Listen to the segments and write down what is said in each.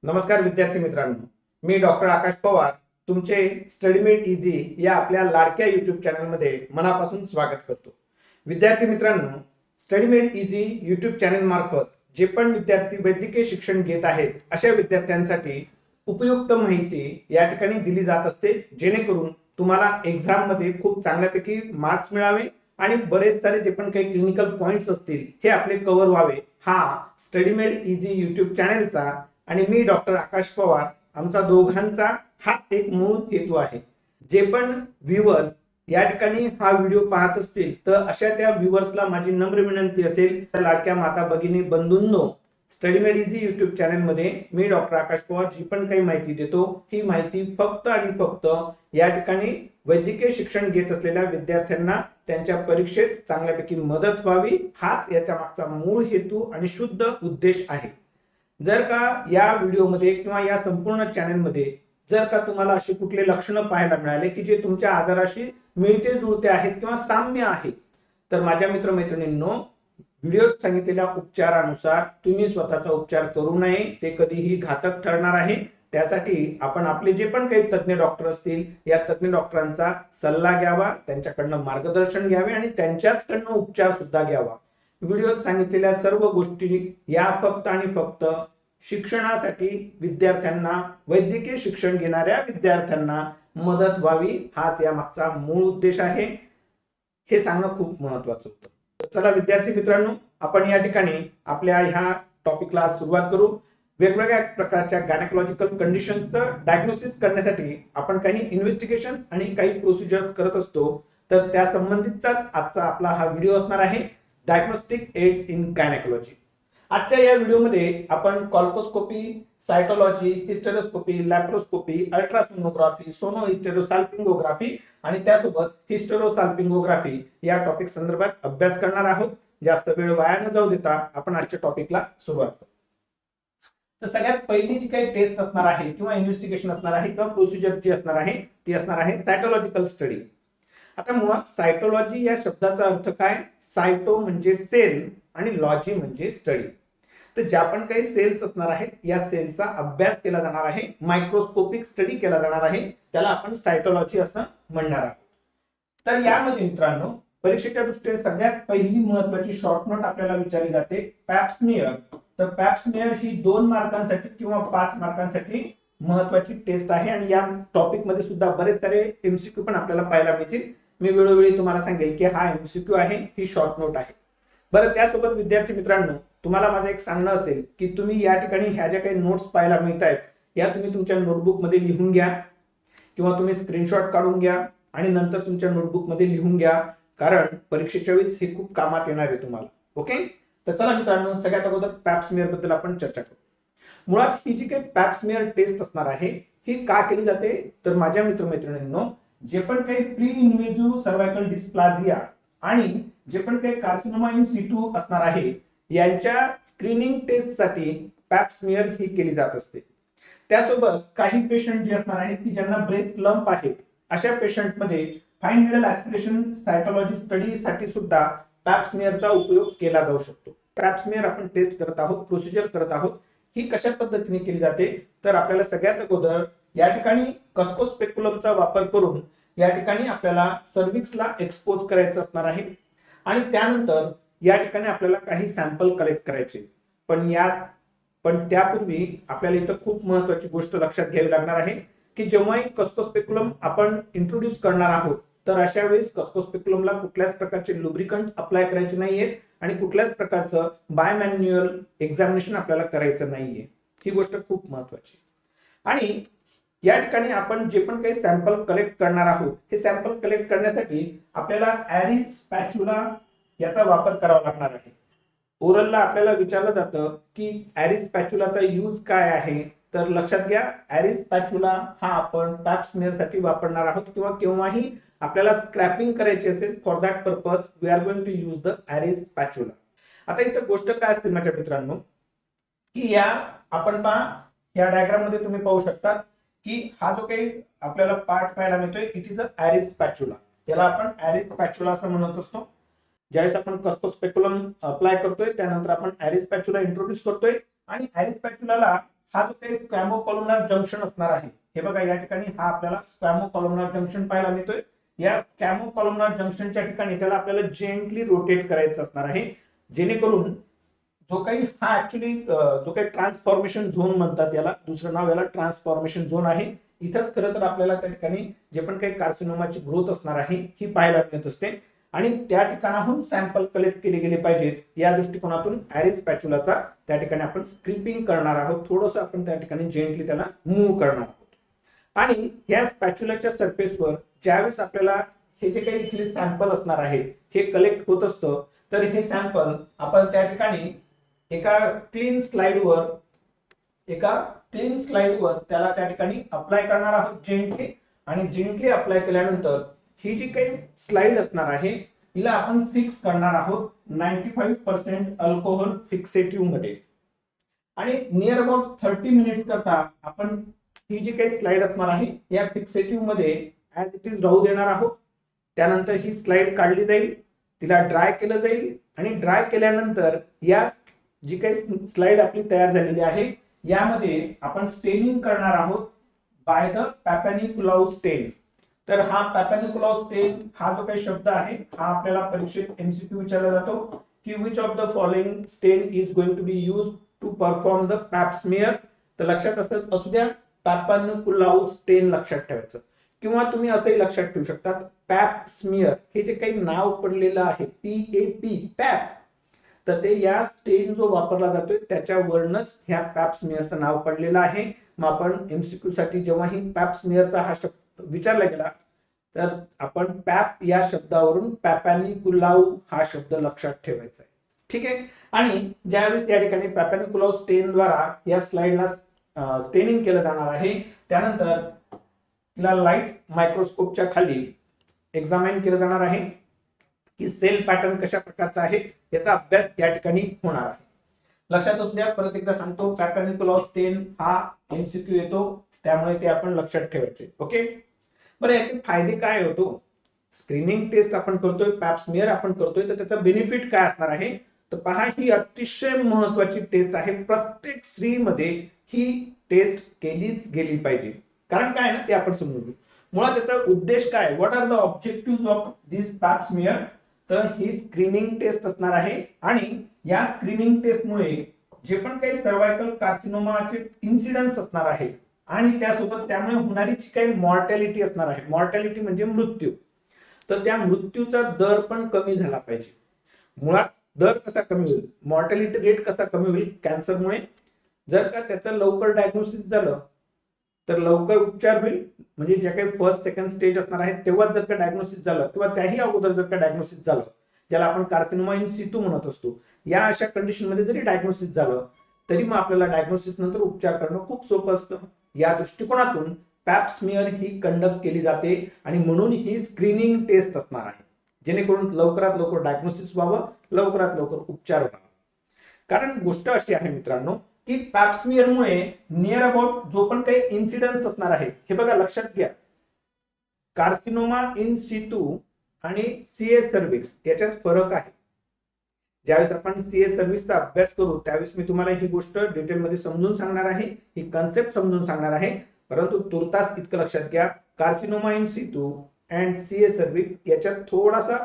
नमस्कार विद्यार्थी मित्रांनो, मी डॉक्टर आकाश पवार तुमचे स्टडीमेट इझी या आपल्या लाडक्या युट्यूब चॅनलमध्ये मनापासून स्वागत करतो. विद्यार्थी मित्रांनो, स्टडीमेट इझी युट्यूब चॅनल मार्फत जे पण विद्यार्थी वैद्यकीय शिक्षण घेत आहेत अशा विद्यार्थ्यांसाठी उपयुक्त माहिती या ठिकाणी दिली जात असते, जेणेकरून तुम्हाला एक्झाम मध्ये खूप चांगल्यापैकी मार्क्स मिळावे आणि बरेच सारे जे पण काही क्लिनिकल पॉइंट्स असतील हे आपले कव्हर व्हावे. हा स्टडीमेट इझी युट्यूब चॅनलचा आणि मी डॉक्टर आकाश पवार आमचा दोघांचा हाच एक मूळ हेतू आहे. जे पण व्ह्युअर्स या ठिकाणी हा व्हिडिओ पाहत असतील तर अशा त्या व्ह्युअर्सला माझी नम्र विनंती असेल, तर लाडक्या माता भगिनी बंधूंनो, स्टडीमेट इझी युट्यूब चॅनल मध्ये मी डॉक्टर आकाश पवार जी पण काही माहिती देतो ही माहिती फक्त आणि फक्त या ठिकाणी वैद्यकीय शिक्षण घेत असलेल्या विद्यार्थ्यांना त्यांच्या परीक्षेत चांगल्यापैकी मदत व्हावी हाच याच्या मागचा मूळ हेतू आणि शुद्ध उद्देश आहे. जर का या व्हिडिओमध्ये किंवा या संपूर्ण चॅनलमध्ये जर का तुम्हाला अशी कुठले लक्षणं पाहायला मिळाले की जे तुमच्या आजाराशी मिळते जुळते आहेत किंवा साम्य आहे, तर माझ्या मित्रमैत्रिणींनो, व्हिडिओत सांगितलेल्या उपचारानुसार तुम्ही स्वतःचा उपचार करू नये, ते कधीही घातक ठरणार आहे. त्यासाठी आपण आपले जे पण काही तज्ञ डॉक्टर असतील या तज्ञ डॉक्टरांचा सल्ला घ्यावा, त्यांच्याकडनं मार्गदर्शन घ्यावे आणि त्यांच्याचकडनं उपचार सुद्धा घ्यावा. व्हिडिओत सांगितलेल्या सर्व गोष्टी या फक्त आणि फक्त शिक्षणासाठी विद्यार्थ्यांना, वैद्यकीय शिक्षण घेणाऱ्या विद्यार्थ्यांना मदत व्हावी हाच या मागचा मूळ उद्देश आहे. हे सांगणं खूप महत्वाचं होतं. चला विद्यार्थी मित्रांनो, आपण या ठिकाणी आपल्या ह्या टॉपिकला सुरुवात करू. वेगवेगळ्या प्रकारच्या गायनेकोलॉजिकल कंडिशन्सचं डायग्नोसिस करण्यासाठी आपण काही इन्व्हेस्टिगेशन आणि काही प्रोसिजर्स करत असतो, तर त्या संबंधितचाच आजचा आपला हा व्हिडिओ असणार आहे, डायग्नोस्टिक एड्स इन गायनेकोलॉजी. आजच्या या व्हिडिओमध्ये आपण कॉल्पोस्कोपी, सायटोलॉजी, हिस्टेरोस्कोपी, लॅप्रोस्कोपी, अल्ट्रासोनोग्राफी, सोनोहिस्टेरोसाल्पिंगोग्राफी आणि त्यासोबत हिस्टेरोसाल्पिंगोग्राफी या टॉपिक संदर्भात अभ्यास करणार आहोत. जास्त वेळ वाया न जाऊ देता आपण आजच्या टॉपिकला सुरुवात करू. तर सगळ्यात पहिली जी काही टेस्ट असणार आहे किंवा इन्व्हेस्टिगेशन असणार आहे किंवा प्रोसिजर जी असणार आहे ती असणार आहे सायटोलॉजिकल स्टडी. आता मुळात सायटोलॉजी या शब्दाचा अर्थ काय? सायटो म्हणजे सेल आणि लॉजी म्हणजे स्टडी. तर ज्या पण काही सेल्स असणार आहेत या सेलचा अभ्यास केला जाणार आहे, मायक्रोस्कोपिक स्टडी केला जाणार आहे, त्याला आपण सायटोलॉजी असं म्हणणार आहोत. तर यामध्ये मित्रांनो, परीक्षेच्या दृष्टीने सगळ्यात पहिली महत्वाची शॉर्ट नोट आपल्याला विचारली जाते पॅप्समियर. तर पॅप्समियर ही 2 मार्कांसाठी किंवा 5 मार्कांसाठी महत्वाची टेस्ट आहे आणि या टॉपिक मध्ये सुद्धा बरेच सारे एमसीक्यू पण आपल्याला पाहायला मिळतील. मी वेळोवेळी तुम्हाला सांगेल की हा एमसीक्यू आहे, ही शॉर्ट नोट आहे. बरं, त्यासोबत विद्यार्थी मित्रांनो, तुम्हाला माझं एक सांगणं असेल की तुम्ही या ठिकाणी ह्या ज्या काही नोट्स पाहायला मिळत आहेत या तुम्ही तुमच्या नोटबुक मध्ये लिहून घ्या किंवा तुम्ही स्क्रीनशॉट काढून घ्या आणि नंतर तुमच्या नोटबुक मध्ये लिहून घ्या, कारण परीक्षेच्या वेळेस हे खूप कामात येणार आहे तुम्हाला. ओके, तर चला मित्रांनो, सगळ्यात अगोदर पॅप्समियर बद्दल आपण चर्चा करू. मुळात ही जी काही पॅप्समियर टेस्ट असणार आहे ही का केली जाते, तर माझ्या मित्रमैत्रिणींनो, जे पण काही प्री इन्व्हेजिव्ह सर्वायकल डिस्प्लाझिया आणि जे पण काही कार्सिनोमा इन सिटू असणार आहे यांच्या स्क्रीनिंग टेस्ट साठी पॅप्समियर ही केली जात असते. त्यासोबत काही पेशंट जे असणार आहेत की ज्यांना ब्रेस्ट लंप आहे अशा पेशंट मध्ये फाईन निडल ऍस्पिरेशन सायटोलॉजी स्टडी साठी सुद्धा पॅप्समियरचा उपयोग केला जाऊ शकतो. पॅप्समियर आपण टेस्ट करत आहोत, प्रोसिजर करत आहोत. ही कशा पद्धतीने केली जाते, तर आपल्याला सगळ्यात अगोदर या ठिकाणी कस्कोस्पेक्युलमचा वापर करून या ठिकाणी आपल्याला सर्व्हिक्सला एक्सपोज करायचं असणार आहे आणि त्यानंतर या ठिकाणी आपल्याला काही सॅम्पल कलेक्ट करायचे. पण त्यापूर्वी आपल्याला इथं खूप महत्वाची गोष्ट लक्षात घ्यावी लागणार आहे की जेव्हाही कस्कोस्पेक्युलम आपण इंट्रोड्यूस करणार आहोत तर अशा वेळेस कस्कोस्पेक्युलमला कुठल्याच प्रकारचे लुब्रिकंट अप्लाय करायचे नाहीयेत आणि कुठल्याच प्रकारचं बायमॅन्युअल एक्झामिनेशन आपल्याला करायचं नाहीये. ही गोष्ट खूप महत्वाची. आणि या ठिकाणी आपण जे पण काही सॅम्पल कलेक्ट करणार आहोत हे सॅम्पल कलेक्ट करण्यासाठी आपल्याला ॲरी स्पॅच्युला याचा वापर करावा लागणार आहे. ओरलला आपल्याला विचारलं जातं की ॲरी स्पॅच्युलाचा यूज काय आहे, तर लक्षात घ्या, ॲरी स्पॅच्युला हा आपण पॅप्समियर साठी वापरणार आहोत किंवा केव्हाही आपल्याला स्क्रॅपिंग करायची असेल, for that purpose we are going to use the Ayre spatula. आता इथं गोष्ट काय असते माझ्या मित्रांनो, की या आपण पहा या डायग्राम मध्ये तुम्ही पाहू शकता की हा जो काही आपल्याला पार्ट पाहायला मिळतोय इट इज अ ॲरी स्पॅच्युला. त्याला आपण ॲरी स्पॅच्युला असं म्हणत असतो. ज्यावेळेस आपण कस्कोस्पेक्युलम अप्लाय करतोय त्यानंतर आपण ॲरी स्पॅच्युला इंट्रोड्यूस करतोय आणि ॲरी स्पॅच्युलाला हा जो काही स्क्वॅमो कॉलमनार जंक्शन असणार आहे, हे बघा या ठिकाणी हा आपल्याला स्क्वॅमो कॉलमनार जंक्शन पाहायला मिळतोय. या स्क्वॅमो कॉलमनार जंक्शनच्या ठिकाणी त्याला आपल्याला जेंटली रोटेट करायचं असणार आहे, जेणेकरून जो काही हा ऍक्च्युली जो काही ट्रान्सफॉर्मेशन झोन म्हणतात, याला दुसरं नाव याला ट्रान्सफॉर्मेशन झोन आहे. इथंच खरं तर आपल्याला त्या ठिकाणी जे पण काही कार्सिनोमाची ग्रोथ असणार आहे ही पाहायला मिळत असते. आणि त्या ठिकाणाहून सॅम्पल कलेक्ट केले गेले पाहिजेत या दृष्टिकोनातून ॲरिस स्पॅच्युलाचा त्या ठिकाणी आपण स्क्रिपिंग करणार आहोत. थोडंसं आपण त्या ठिकाणी जेंटली त्याला मूव्ह करणार आहोत. आणि या स्पॅच्युलाच्या सरफेसवर ज्यावेळेस आपल्याला हे जे काही इथले सॅम्पल असणार आहेत हे कलेक्ट होत असतं, तर हे सॅम्पल आपण त्या ठिकाणी एका क्लीन स्लाइडवर त्याला त्या ठिकाणी अप्लाय करणार आहोत जेंटली. आणि जेंटली अप्लाय केल्यानंतर ही जी काही स्लाइड असणार आहे हिला आपण फिक्स करणार आहोत 95% अल्कोहोल फिक्सेटिव्ह मध्ये. आणि नियर अबाउट 30 मिनिट्स करता आपण ही जी काही स्लाइड असणार आहे या फिक्सेटिव्ह मध्ये ऍज इट इज राहू देणार आहोत. त्यानंतर ही स्लाइड काढली जाईल, तिला ड्राय केलं जाईल आणि ड्राय केल्यानंतर या जी काही स्लाइड आपली तयार झालेली आहे यामध्ये आपण स्टेनिंग करणार आहोत बाय द पॅपानिकुलाउ स्टेन. तर हा पॅपानिकुलाउ स्टेन हा जो काही शब्द आहे हा आपल्याला परीक्षेत एमसीक्यू विचारला जातो की which of the following stain is going to be used to perform the Pap smear. तर लक्षात असू द्या पॅपानिकुलाउ स्टेन लक्षात ठेवायचं, किंवा तुम्ही असंही लक्षात ठेवू शकता पॅप स्मिअर. हे जे काही नाव पडलेलं आहे PAP पॅप, तर ते या स्टेन जो वापरला जातोय त्याच्यावरूनच ह्या पॅप स्मिअरचं नाव पडलेलं आहे. मग आपण एमसीक्यू साठी जेव्हाही पॅप स्मिअरचा हा शब्द विचारला गेला तर आपण पॅप या शब्दावरून पॅपानिकुलाउ हा शब्द लक्षात ठेवायचा आहे. ठीक आहे. आणि ज्यावेळेस या ठिकाणी पॅपानिकुलाउ स्टेन द्वारा या स्लाइडला स्टेनिंग केलं जाणार आहे, त्यानंतर तिला लाईट मायक्रोस्कोपच्या खाली एक्झामाइन केलं जाणार आहे की सेल पॅटर्न कशा प्रकारचा आहे याचा अभ्यास या ठिकाणी होणार आहे. लक्षात असू द्या, परत एकदा सांगतो पॅपानिकुलाउ स्टेन हा एमसीक्यू येतो, त्यामुळे ते आपण लक्षात ठेवायचे. ओके. बरं, याचे फायदे काय होतो? स्क्रीनिंग टेस्ट आपण करतोय, पॅप स्मिअर आपण करतोय, तर त्याचा बेनिफिट काय असणार आहे? तर पहा, ही अतिशय महत्वाची टेस्ट आहे. प्रत्येक स्त्रीमध्ये ही टेस्ट केलीच गेली पाहिजे. कारण काय ना ते आपण समजून घेऊ. मुळात त्याचा उद्देश काय, what are the objective of this Pap smear? तर ही स्क्रीनिंग टेस्ट असणार आहे आणि या स्क्रीनिंग टेस्टमुळे जे पण काही सर्वायकल कार्सिनोमाचे इन्सिडेंट्स असणार आहेत आणि त्यासोबत त्यामुळे होणारी जी काही मॉर्टॅलिटी असणार आहे, मॉर्टॅलिटी म्हणजे मृत्यू, तर त्या मृत्यूचा दर पण कमी झाला पाहिजे. मुळात दर कसा कमी होईल, मॉर्टॅलिटी रेट कसा कमी होईल कॅन्सरमुळे? जर का त्याचं लवकर डायग्नोसिस झालं तर लवकर उपचार होईल. म्हणजे जे काही फर्स्ट सेकंड स्टेज असणार आहे तेव्हाच जर का डायग्नोसिस झालं किंवा त्याही अगोदर जर का डायग्नोसिस झालं, ज्याला आपण कार्सिनोमा इन सितू म्हणत असतो, या अशा कंडिशन मध्ये जरी डायग्नोसिस झालं तरी मग आपल्याला डायग्नोसिस नंतर उपचार करणं खूप सोपं असतं. या दृष्टिकोनातून पॅप स्मिअर ही कंडक्ट केली जाते आणि म्हणून ही स्क्रीनिंग टेस्ट असणार आहे, जेणेकरून लवकरात लवकर डायग्नोसिस व्हावं, लवकरात लवकर उपचार व्हावा. कारण गोष्ट अशी आहे मित्रांनो की पॅप स्मिअरमुळे नियर अबाउट जो पण काही इन्सिडेंट्स असणार आहे, हे बघा लक्षात घ्या, कार्सिनोमा इन सितू आणि सीए सर्व्हिक्स याच्यात फरक आहे. ज्यावेळेस आपण सीए सर्व्हिसचा अभ्यास करू त्यावेळेस मी तुम्हाला ही गोष्ट डिटेलमध्ये समजून सांगणार आहे, ही कन्सेप्ट समजून सांगणार आहे. परंतु तुर्तास इतकं लक्षात घ्या, कार्सिनोमा इन सितू अँड सीए सर्व्हिक्स याच्यात थोडासा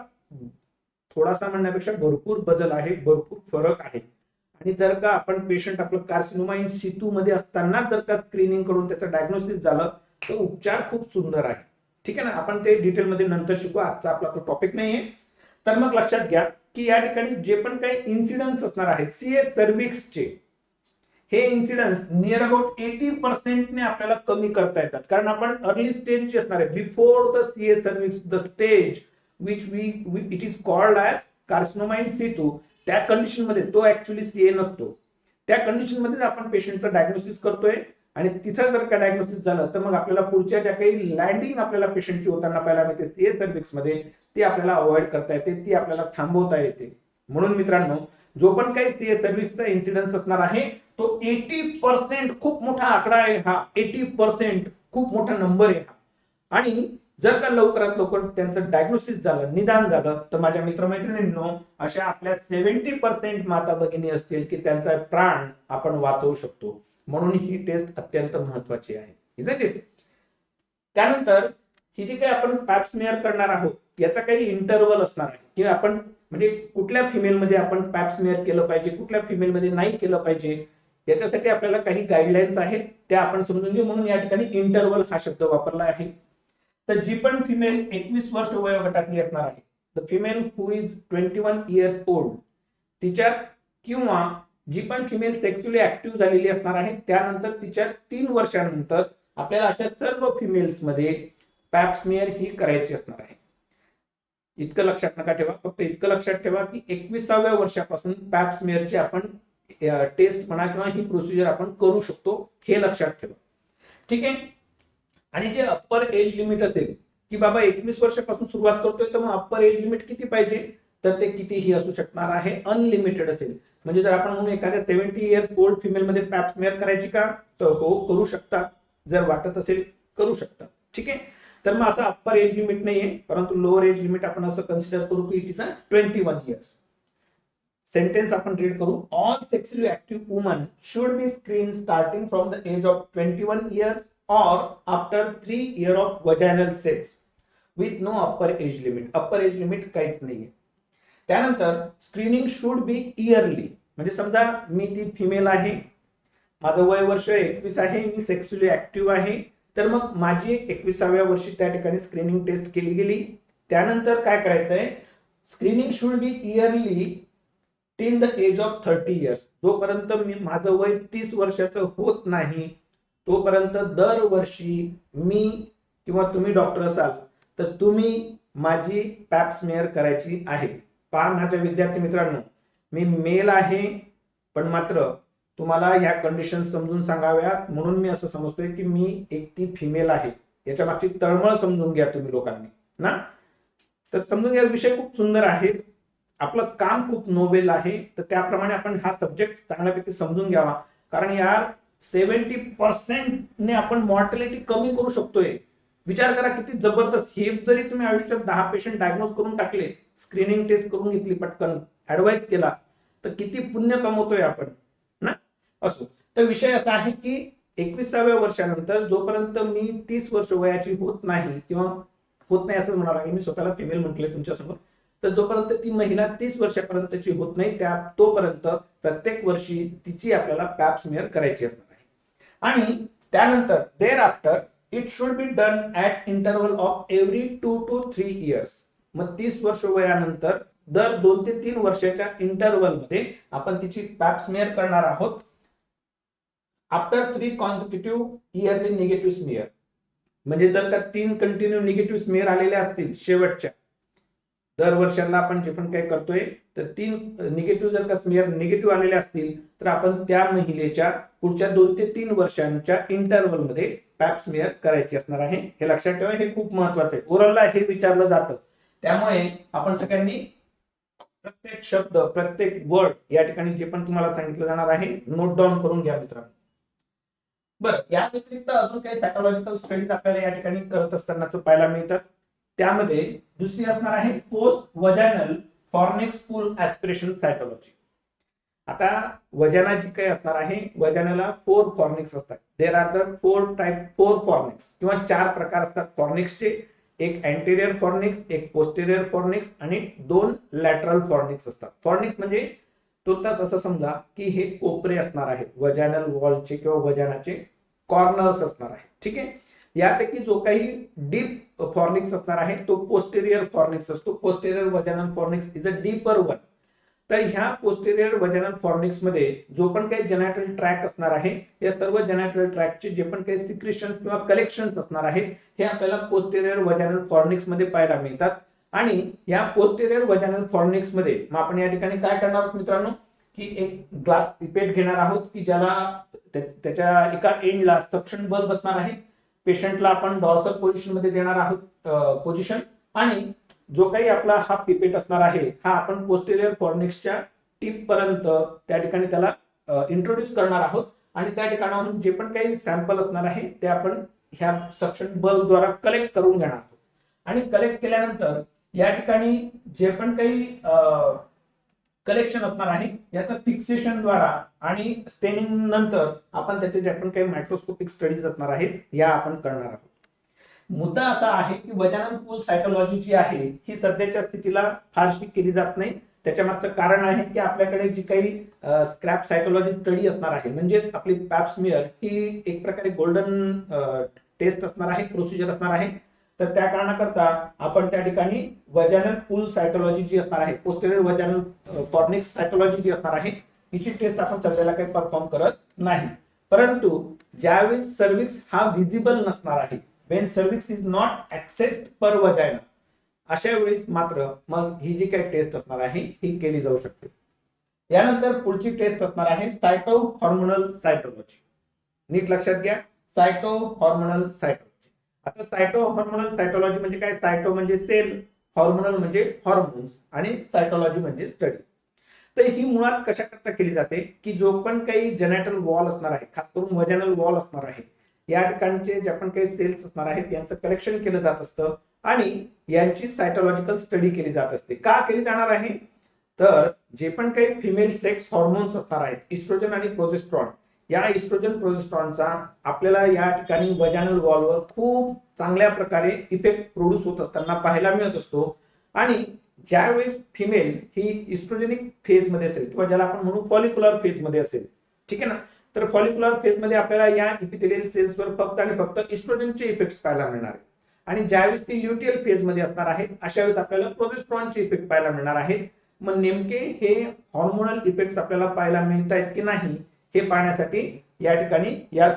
म्हणण्यापेक्षा भरपूर बदल आहे, भरपूर फरक आहे. आणि जर का आपण पेशंट आपलं कार्सिनोमा इन सितू मध्ये असताना जर का स्क्रीनिंग करून त्याचं डायग्नोसिस झालं तर उपचार खूप सुंदर आहे. ठीक आहे ना, आपण ते डिटेलमध्ये नंतर शिकू, आजचा आपला तो टॉपिक नाहीये. तर मग लक्षात घ्या की या ठिकाणी जे पण काही इन्सिडेंट्स असणार आहेत सीए सर्व्हिक्सचे, हे इन्सिडेंट नियर अबाउट 80% ने आपल्याला कमी करता येतात. कारण आपण अर्ली स्टेज जी असणार आहे, before the CA cervix, the stage which it is called as carcinoma in situ, त्या कंडिशन मध्ये तो ऍक्च्युअली सीए नसतो. त्या कंडिशन मध्ये आपण पेशंटचं डायग्नोसिस करतोय आणि तिथं जर का डायग्नोसिस झालं तर मग आपल्याला पुढच्या ज्या काही लँडिंग आपल्याला पेशंटची होताना पाहायला मिळते सीए सर्व्हिक्स मध्ये, ती आपल्याला अवॉइड करता येते, ती आपल्याला थांबवता येते. म्हणून मित्रांनो, जो पण काही सीए सर्व्हिसचा इन्सिडेंट असणार आहे तो 80%, खूप मोठा आकडा आहे हा, 80% खूप मोठा नंबर आहे हा. आणि जर का लवकरात लवकर त्यांचं डायग्नोसिस झालं, निदान झालं, तर माझ्या मित्रमैत्रिणींनो अशा आपल्या 70% माता भगिनी असतील की त्यांचा प्राण आपण वाचवू शकतो. म्हणून ही टेस्ट अत्यंत महत्वाची आहे. Isn't it? त्यानंतर ही जी काही आपण पॅप स्मिअर करणार आहोत याचा काही इंटरवल असणार आहे की आपण म्हणजे कुठल्या फिमेलमध्ये आपण पॅप स्मिअर केलं पाहिजे, कुठल्या फिमेलमध्ये नाही केलं पाहिजे, याच्यासाठी आपल्याला काही गाईडलाईन्स आहेत त्या आपण समजून घेऊ. म्हणून या ठिकाणी इंटरवल हा शब्द वापरला आहे. तर जी पण फिमेल 21 वर्ष वयोगटातली असणार आहे, the female who is 21 years old, तिच्या किंवा जी पण फिमेल सेक्स्युअली ऍक्टिव्ह झालेली असणार आहे त्यानंतर तिच्या 3 वर्षानंतर आपल्याला अशा सर्व फिमेल्स मध्ये पॅप स्मिअर ही करायची असणार आहे. इतकं लक्षात नका ठेवा, फक्त इतकं लक्षात ठेवा की 21व्या वर्षापासून पॅप स्मिअरची आपण टेस्ट म्हणा किंवा ही प्रोसिजर आपण करू शकतो, हे लक्षात ठेवा. ठीक आहे. आणि जे अप्पर एज लिमिट असेल की बाबा 21 वर्षापासून सुरुवात करतोय तर मग अप्पर एज लिमिट किती पाहिजे, तर ते कितीही असू शकणार आहे, अनलिमिटेड असेल. म्हणजे जर आपण म्हणून एखाद्या 70 इयर्स ओल्ड फिमेल मध्ये पॅप स्मिअर करायची का, तर हो करू शकता, जर वाटत असेल करू शकता. ठीक आहे. तर मग असं अप्पर एज लिमिट नाहीये, परंतु लोअर एज लिमिट आपण असं कन्सिडर करू की इट इज 21 इयर्स. सेंटेन्स आपण रीड करू. All sexually active woman should be screen starting from the age of 21 years or after 3 years of vaginal sex with no upper age limit. Upper age limit काहीच नाहीये. त्यानंतर screening should be yearly. म्हणजे समजा मी ती female आहे, माझं वय वर्ष 21 आहे, मी सेक्स्युअली ऍक्टिव्ह आहे, तर मग माझी 21व्या वर्षी त्या ठिकाणी स्क्रीनिंग टेस्ट केली गेली. त्यानंतर काय करायचंय, screening should be yearly till the age of 30 years. जोपर्यंत मी माझं वय 30 वर्षाचं होत नाही तोपर्यंत दरवर्षी मी किंवा तुम्ही डॉक्टर असाल तर तुम्ही माझी पॅप स्मिअर करायची आहे. पहा माझ्या विद्यार्थी मित्रांनो, मी मेल आहे पण मात्र तुम्हाला ह्या कंडिशन समजून सांगाव्या म्हणून मी असं समजतोय की मी एक ती फिमेल आहे. याच्या मागची तळमळ समजून घ्या तुम्ही लोकांनी ना. तर समजून घ्या, विषय खूप सुंदर आहे, आपलं काम खूप नोबेल आहे, तर त्याप्रमाणे आपण हा सब्जेक्ट चांगल्यापैकी समजून घ्यावा. कारण यार 70% ने आपण मॉर्टॅलिटी कमी करू शकतोय. विचार करा किती जबरदस्त. हे जरी तुम्ही आयुष्यात 10 पेशंट डायग्नोज करून टाकले, स्क्रीनिंग टेस्ट करून घेतली, पटकन ऍडवाइस केला, तर किती पुण्य कमवतोय आपण ना. असो, तर विषय असा आहे की 21व्या वर्षानंतर जोपर्यंत मी 30 वर्ष वयाची होत नाही किंवा होत नाही असं म्हणावं लागेल, मी स्वतःला फिमेल म्हटले तुमच्यासमोर, तर जोपर्यंत ती महिला 30 वर्षापर्यंतची होत नाही त्या तोपर्यंत प्रत्येक वर्षी तिची आपल्याला पॅप स्मिअर करायची असणार आहे. आणि त्यानंतर thereafter it should be done at interval of every 2 to 3 years. मग 30 वर्ष वयानंतर दर 2 ते 3 वर्षाच्या इंटरव्हल मध्ये आपण तिची पॅप स्मिअर करणार आहोत. After 3 consecutive yearly negative smear. म्हणजे जर का 3 कंटिन्यू निगेटिव्ह स्मिअर आलेले असतील शेवटच्या दर वर्षाला आपण जे पण काही करतोय, तर 3 निगेटिव्ह जर का स्मिअर निगेटिव्ह आलेले असतील तर आपण त्या महिलेच्या पुढच्या 2 ते 3 वर्षांच्या इंटरव्हल मध्ये पॅप स्मिअर करायची असणार आहे. हे लक्षात ठेवा, हे खूप महत्वाचं आहे. ओरलला हे विचारलं जातं, त्यामुळे आपण सगळ्यांनी प्रत्येक शब्द प्रत्येक वर्ड या ठिकाणी जे पण तुम्हाला सांगितलं जाणार आहे नोट डाऊन करून घ्या मित्रांनो. बरं, या व्यतिरिक्त अजून काही सायकोलॉजिकल स्टडीज आपल्याला या ठिकाणी करत असताना पाहायला मिळतात. त्यामध्ये दुसरी असणार आहे पोस्ट वजायनल फॉर्निक्स पूल ऍस्पिरेशन सायकोलॉजी. आता वजाना जी काही असणार आहे, वजानाला 4 फॉर्निक्स असतात. देर आर द 4 फॉर्निक्स किंवा 4 प्रकार असतात फॉर्निक्सचे. एक अँटेरियर फॉर्निक्स, एक पोस्टेरियर फॉर्निक्स आणि 2 लॅटरल फॉर्निक्स असतात. फॉर्निक्स म्हणजे तुर्तास असं समजा की हे कोपरे असणार आहेत वजानल वॉलचे किंवा वजानाचे कॉर्नर्स असणार आहेत. ठीक आहे. यापैकी जो काही डीप फॉर्निक्स असणार आहे तो पोस्टेरियर फॉर्निक्स असतो. Posterior vaginal fornix is a deeper one. तर ह्या पोस्टेरियर वजानल फॉर्निक्स मध्ये जो पण काही जेनेटल ट्रॅक असणार आहे, या सर्व जेनेटल ट्रॅकचे जे पण काही सिक्रेशन्स किंवा कलेक्शन्स असणार आहेत हे आपल्याला पोस्टेरियर वजानल फॉर्निक्स मध्ये पाहायला मिळतात. आणि या पोस्टेरियर वजानल फॉर्निक्स मध्ये मग आपण या ठिकाणी काय करणार आहोत मित्रांनो, की एक ग्लास पिपेट घेणार आहोत की ज्याला त्याच्या एका एंडला सक्शन बल बसणार आहे. पेशंटला आपण डॉर्सल पोझिशन मध्ये देणार आहोत पोझिशन, आणि जो काही आपला हा पिपेट असणार आहे हा आपण पोस्टेरियर फॉर्निक्सच्या टिप पर्यंत त्या ठिकाणी त्याला इंट्रोड्यूस करणार आहोत. आणि त्या ठिकाणाहून जे पण काही सॅम्पल असणार आहे ते आपण ह्या सक्शन बल द्वारा कलेक्ट करून घेणार आहोत. आणि कलेक्ट केल्यानंतर या ठिकाणी जे पण काही कलेक्शन असणार आहे, याचं फिक्सेशन द्वारा आणि स्टेनिंग नंतर आपण त्याचे जे पण काही मायक्रोस्कोपिक स्टडीज असणार आहेत या आपण करणार आहोत. मुद्दा असा आहे की वजानन पूल सायटोलॉजी जी आहे ही सध्याच्या स्थितीला फारशी केली जात नाही. त्याच्या मागचं कारण आहे की आपल्याकडे जी काही स्क्रॅप सायटोलॉजी स्टडी असणार आहे, म्हणजेच आपली पॅप स्मिअर ही एक प्रकारे गोल्डन टेस्ट असणार आहे, प्रोसिजर असणार आहे. तर त्या कारणाकरता आपण त्या ठिकाणी वजानन पूल सायटोलॉजी जी असणार आहे, पोस्टेरियर वजानल कॉर्निक्स सायटोलॉजी जी असणार आहे हिची टेस्ट आपण सध्याला काही परफॉर्म करत नाही. परंतु ज्यावेळेस सर्व्हिक्स हा व्हिजिबल नसणार आहे, when cervix is not accessed per vagina, अशा वेळेस मात्र मग ही जी काही टेस्ट असणार आहे ही केली जाऊ शकते. यानंतर पुढची टेस्ट असणार आहे सायटो हॉर्मोनल सायटोलॉजी. नीट लक्षात घ्या, सायटो हॉर्मोनल सायटोलॉजी. आता सायटो हॉर्मोनल सायटोलॉजी म्हणजे काय? सायटो म्हणजे सेल, हॉर्मोनल म्हणजे हॉर्मोन्स आणि सायटोलॉजी म्हणजे स्टडी. तर ही मुळात कशा करता केली जाते की जो पण काही जेनेटल वॉल असणार आहे, खास करून वजानल वॉल असणार आहे, या ठिकाणचे जे पण काही सेल्स असणार आहेत यांचं कलेक्शन केलं जात असतं आणि यांची सायटोलॉजिकल स्टडी केली जात असते. का केली जाणार आहे? तर जे पण काही फिमेल सेक्स हॉर्मोन्स असणार आहेत, इस्ट्रोजन आणि प्रोजेस्ट्रॉन, या इस्ट्रोजन प्रोजेस्ट्रॉनचा आपल्याला या ठिकाणी वजानल वॉलवर खूप चांगल्या प्रकारे इफेक्ट प्रोड्यूस होत असताना पाहायला मिळत असतो. आणि ज्यावेळेस फिमेल ही इस्ट्रोजेनिक फेज मध्ये असेल किंवा ज्याला आपण म्हणू फॉलिक्युलर फेज मध्ये असेल, ठीक आहे ना, तर फॉलिक्युलर फेज मध्ये आपल्याला या इपिथेलियल सेल्सवर फक्त आणि फक्त इस्ट्रोजनचे इफेक्ट्स पाहायला मिळणार आहेत. आणि ज्यावेळेस ती ल्युटियल फेज मध्ये असणार आहे अशा वेळेस आपल्याला प्रोजेस्ट्रॉनचे इफेक्ट पाहायला मिळणार आहेत. मग नेमके हे हॉर्मोनल इफेक्ट्स आपल्याला पाहायला मिळत आहेत की नाही हे पाहण्यासाठी या ठिकाणी या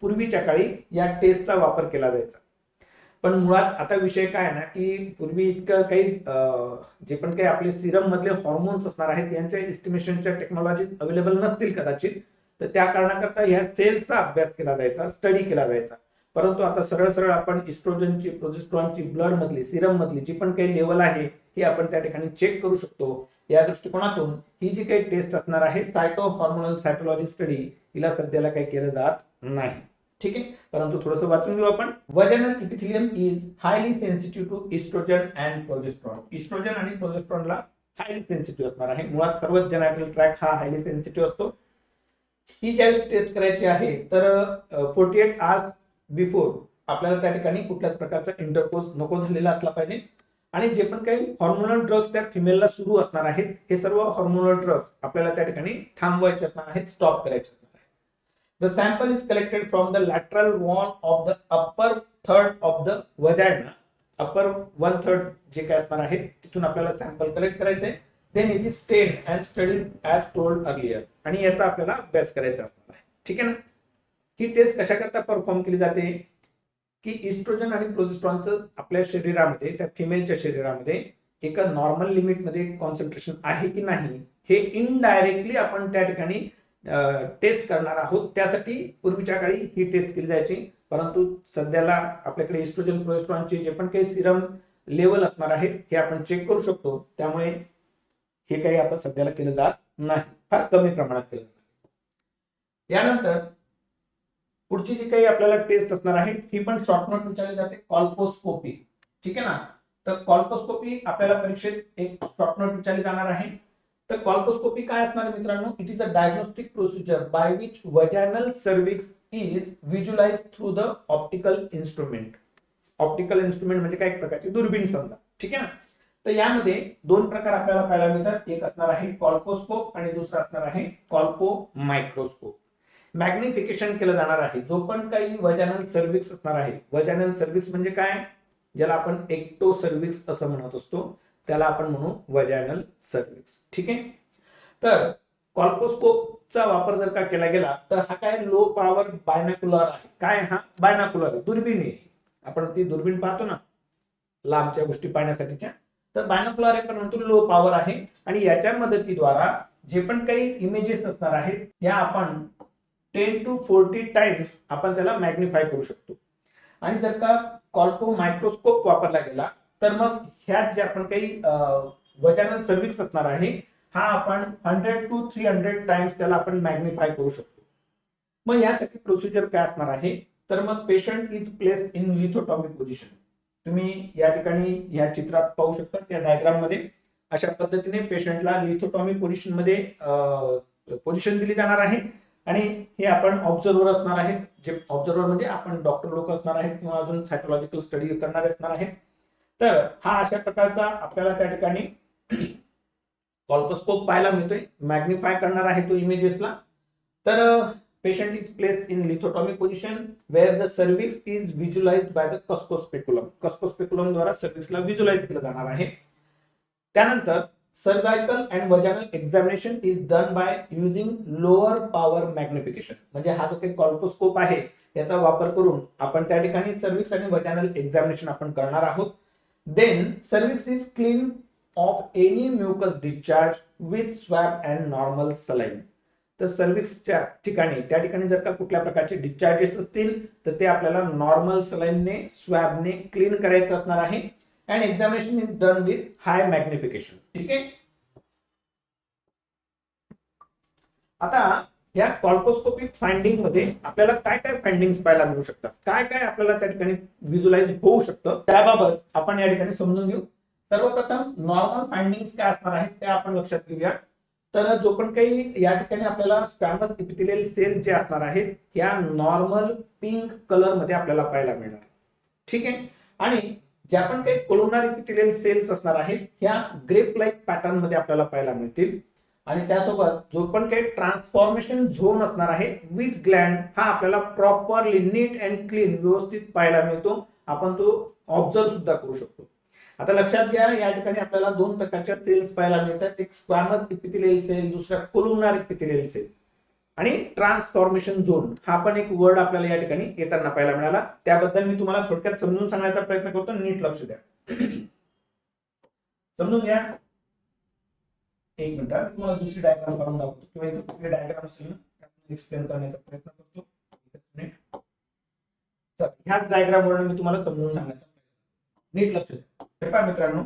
पूर्वीच्या काळी या टेस्टचा वापर केला जायचा. पण मुळात आता विषय काय आहे ना की पूर्वी इतकं काही जे पण काही आपले सिरम मधले हॉर्मोन्स असणार आहेत यांच्या एस्टिमेशनच्या टेक्नॉलॉजी अवेलेबल नसतील कदाचित, तर त्या कारणाकरता ह्या सेल्सचा अभ्यास केला जायचा, स्टडी केला जायचा. परंतु आता सरळ सरळ आपण इस्ट्रोजनची, प्रोजेस्ट्रॉनची ब्लड मधली, सिरम मधली जी पण काही लेवल आहे ही आपण त्या ठिकाणी चेक करू शकतो. या दृष्टिकोनातून ही जी काही टेस्ट असणार आहे सायटो हॉर्मोनल सायटोलॉजी स्टडी, हिला सध्याला काही केलं जात नाही. ठीक आहे, परंतु थोडंसं वाचून घेऊ आपण. Vaginal epithelium is highly sensitive to oestrogen and progesterone. Oestrogen आणि प्रोजेस्ट्रॉनला हायली सेन्सिटिव्ह असणार आहे. मुळात सर्वच जेनेटल ट्रॅक हा हायली सेन्सिटिव्ह असतो. ही ज्यावेळेस टेस्ट करायची आहे तर 48 आवर्स बिफोर आपल्याला त्या ठिकाणी कुठल्याच प्रकारचा इंटरकोर्स नको झालेला असला पाहिजे. आणि जे पण काही हॉर्मोनल ड्रग्स त्या फिमेलला सुरू असणार आहेत हे सर्व हॉर्मोनल ड्रग्स आपल्याला त्या ठिकाणी थांबवायचे असणार आहेत, स्टॉप करायचे असणार आहेत. The sample is collected from the lateral wall of the upper third of the vagina. Upper 1/3 जे काय असणार आहे तिथून आपल्याला सॅम्पल कलेक्ट करायचे. Then it is stained and studied as told earlier. आणि याचा आपल्याला अभ्यास करायचा असणार आहे. ठीक आहे ना. ही टेस्ट कशा करता परफॉर्म केली जाते की इस्ट्रोजन आणि प्रोजेस्ट्रॉनचं आपल्या शरीरामध्ये, त्या फिमेलच्या शरीरामध्ये एका नॉर्मल लिमिटमध्ये कॉन्सन्ट्रेशन आहे की नाही हे इनडायरेक्टली आपण त्या ठिकाणी टेस्ट करणार आहोत. त्यासाठी पूर्वीच्या काळी ही टेस्ट केली जायची. परंतु सध्याला आपल्याकडे इस्ट्रोजन, प्रोजेस्ट्रॉनचे जे पण काही सिरम लेवल असणार आहे हे आपण चेक करू शकतो. त्यामुळे हे काही आता सध्याला केलं जात नाही, फार कमी प्रमाणात केलं जातं. यानंतर पुढची जी काही आपल्याला टेस्ट असणार आहे ही पण शॉर्ट नोट विचारली जाते, कॉल्पोस्कोपी. ठीक आहे ना. तर कॉल्पोस्कोपी आपल्याला परीक्षेत एक शॉर्ट नोट विचारली जाणार आहे. तर कॉल्पोस्कोपी काय असणार आहे मित्रांनो? It is a diagnostic procedure by which vaginal cervix is visualised through the optical instrument. Optical instrument म्हणजे काय? एक प्रकारची दुर्बीण समजा. ठीक आहे ना. तर यामध्ये दोन प्रकार आपल्याला पाहायला मिळतात. एक असणार आहे कॉल्पोस्कोप आणि दुसरा असणार आहे कॉल्पो मायक्रोस्कोप. मॅग्निफिकेशन केलं जाणार आहे जो पण काही वजानल सर्व्हिक्स असणार आहे. वजानल सर्व्हिक्स म्हणजे काय? ज्याला आपण एक्टो सर्व्हिक्स असं म्हणत असतो त्याला आपण म्हणू वजानल सर्व्हिक्स. ठीक आहे. तर कॉल्पोस्कोपचा वापर जर का केला गेला तर हा काय लो पॉवर बायनाक्युलर आहे. काय हा? बायनाक्युलर आहे, दुर्बीण आहे. आपण ती दुर्बीण पाहतो ना लांबच्या गोष्टी पाहण्यासाठीच्या, तर बायनाक्युलर आहे पण म्हणतो लो पॉवर आहे. आणि याच्या मदतीद्वारा जे पण काही इमेजेस असणार आहेत या आपण 10 to 40 टाइम्स आपण त्याला मॅग्निफाय करू शकतो. आणि जर का कॉल्पो मायक्रोस्कोप वापरला गेला तर मग ह्यात जे आपण काही वजानल सर्व्हिक्स असणार आहे हा आपण 100 to 300 टाइम्स त्याला आपण मॅग्निफाय करू शकतो. मग यासाठी प्रोसिजर काय असणार आहे तर मग patient is placed in lithotomy position. तुम्ही या ठिकाणी या चित्रात पाहू शकता त्या डायग्राम मध्ये अशा पद्धतीने पेशंटला लिथोटॉमी पोझिशन मध्ये पोझिशन दिली जाणार आहे आणि हे आपण ऑब्झर्वर असणार आहेत, जे ऑब्झर्वर म्हणजे आपण डॉक्टर लोक असणार आहेत किंवा अजून सायकोलॉजिकल स्टडी करणारे असणार आहेत. तर हा अशा प्रकारचा आपल्याला त्या ठिकाणी कॉल्पोस्कोप पाहायला मिळतोय. मॅग्निफाय करणार आहे तो इमेजेसला. तर patient is placed in lithotomy position where the cervix is visualised by the Cusco speculum. Cusco speculum द्वारा सर्व्हिक्सला व्हिज्युअलाइज केलं जाणार आहे. त्यानंतर cervical and vaginal examination is done by using lower power magnification. म्हणजे हा जो काही कॉल्पोस्कोप आहे याचा वापर करून आपण त्या ठिकाणी सर्व्हिक्स आणि वजानल एक्झामिनेशन आपण करणार आहोत. Then cervix is clean of any mucus discharge with swab and normal saline. तर सर्व्हिक्सच्या ठिकाणी त्या ठिकाणी जर का कुठल्या प्रकारचे डिस्चार्जेस असतील तर ते आपल्याला नॉर्मल सलाईनने स्वॅबने क्लीन करायचं असणार आहे. and examination is done with high magnification. ठीक आहे. आता या कॉल्पोस्कोपिक फाइंडिंग मध्ये आपल्याला काय काय फाइंडिंग्स पाहायला मिळू शकतात, काय काय आपल्याला त्या ठिकाणी व्हिज्युअलाइज होऊ शकतं, त्याबाबत आपण या ठिकाणी समजून घेऊ. सर्वप्रथम नॉर्मल फाइंडिंग्स काय असणार आहेत त्या आपण लक्षात घेऊया. तर जो पण काही या ठिकाणी आपल्याला स्क्वॅमस इपिथेलियल सेल जे असणार आहेत या नॉर्मल पिंक कलर मध्ये आपल्याला पाहायला मिळणार. ठीक आहे. आणि ज्या पण काही कोलोनर इपिथेलियल सेल्स असणार आहेत ह्या ग्रेप लाईक पॅटर्न मध्ये आपल्याला पाहायला मिळतील. आणि त्यासोबत जो पण काही ट्रान्सफॉर्मेशन झोन असणार आहे विथ ग्लँड हा आपल्याला प्रॉपरली नीट अँड क्लीन व्यवस्थित पाहायला मिळतो. आपण तो ऑब्झर्व सुद्धा करू शकतो. आता लक्षात घ्या या ठिकाणी आपल्याला दोन प्रकारच्या सेल्स पाहायला मिळतात. एक स्क्वॅमस इपिथेलियल सेल, दुसरा कोलोनर इपिथेलियल सेल. आणि ट्रान्सफॉर्मेशन झोन हा पण एक वर्ड आपल्याला या ठिकाणी येताना पाहायला मिळाला. त्याबद्दल मी तुम्हाला थोडक्यात समजून सांगण्याचा प्रयत्न करतो. नीट लक्ष द्या. समजून घ्या. एक मिनिट तुम्हाला दुसरी डायग्राम करून दाखवतो किंवा इथे कुठली डायग्राम असेल ना एक्सप्लेन करण्याचा प्रयत्न करतो. चल ह्याच डायग्राम वरून मी तुम्हाला समजून सांगायचा नीट लक्ष द्या. हे पहा मित्रांनो,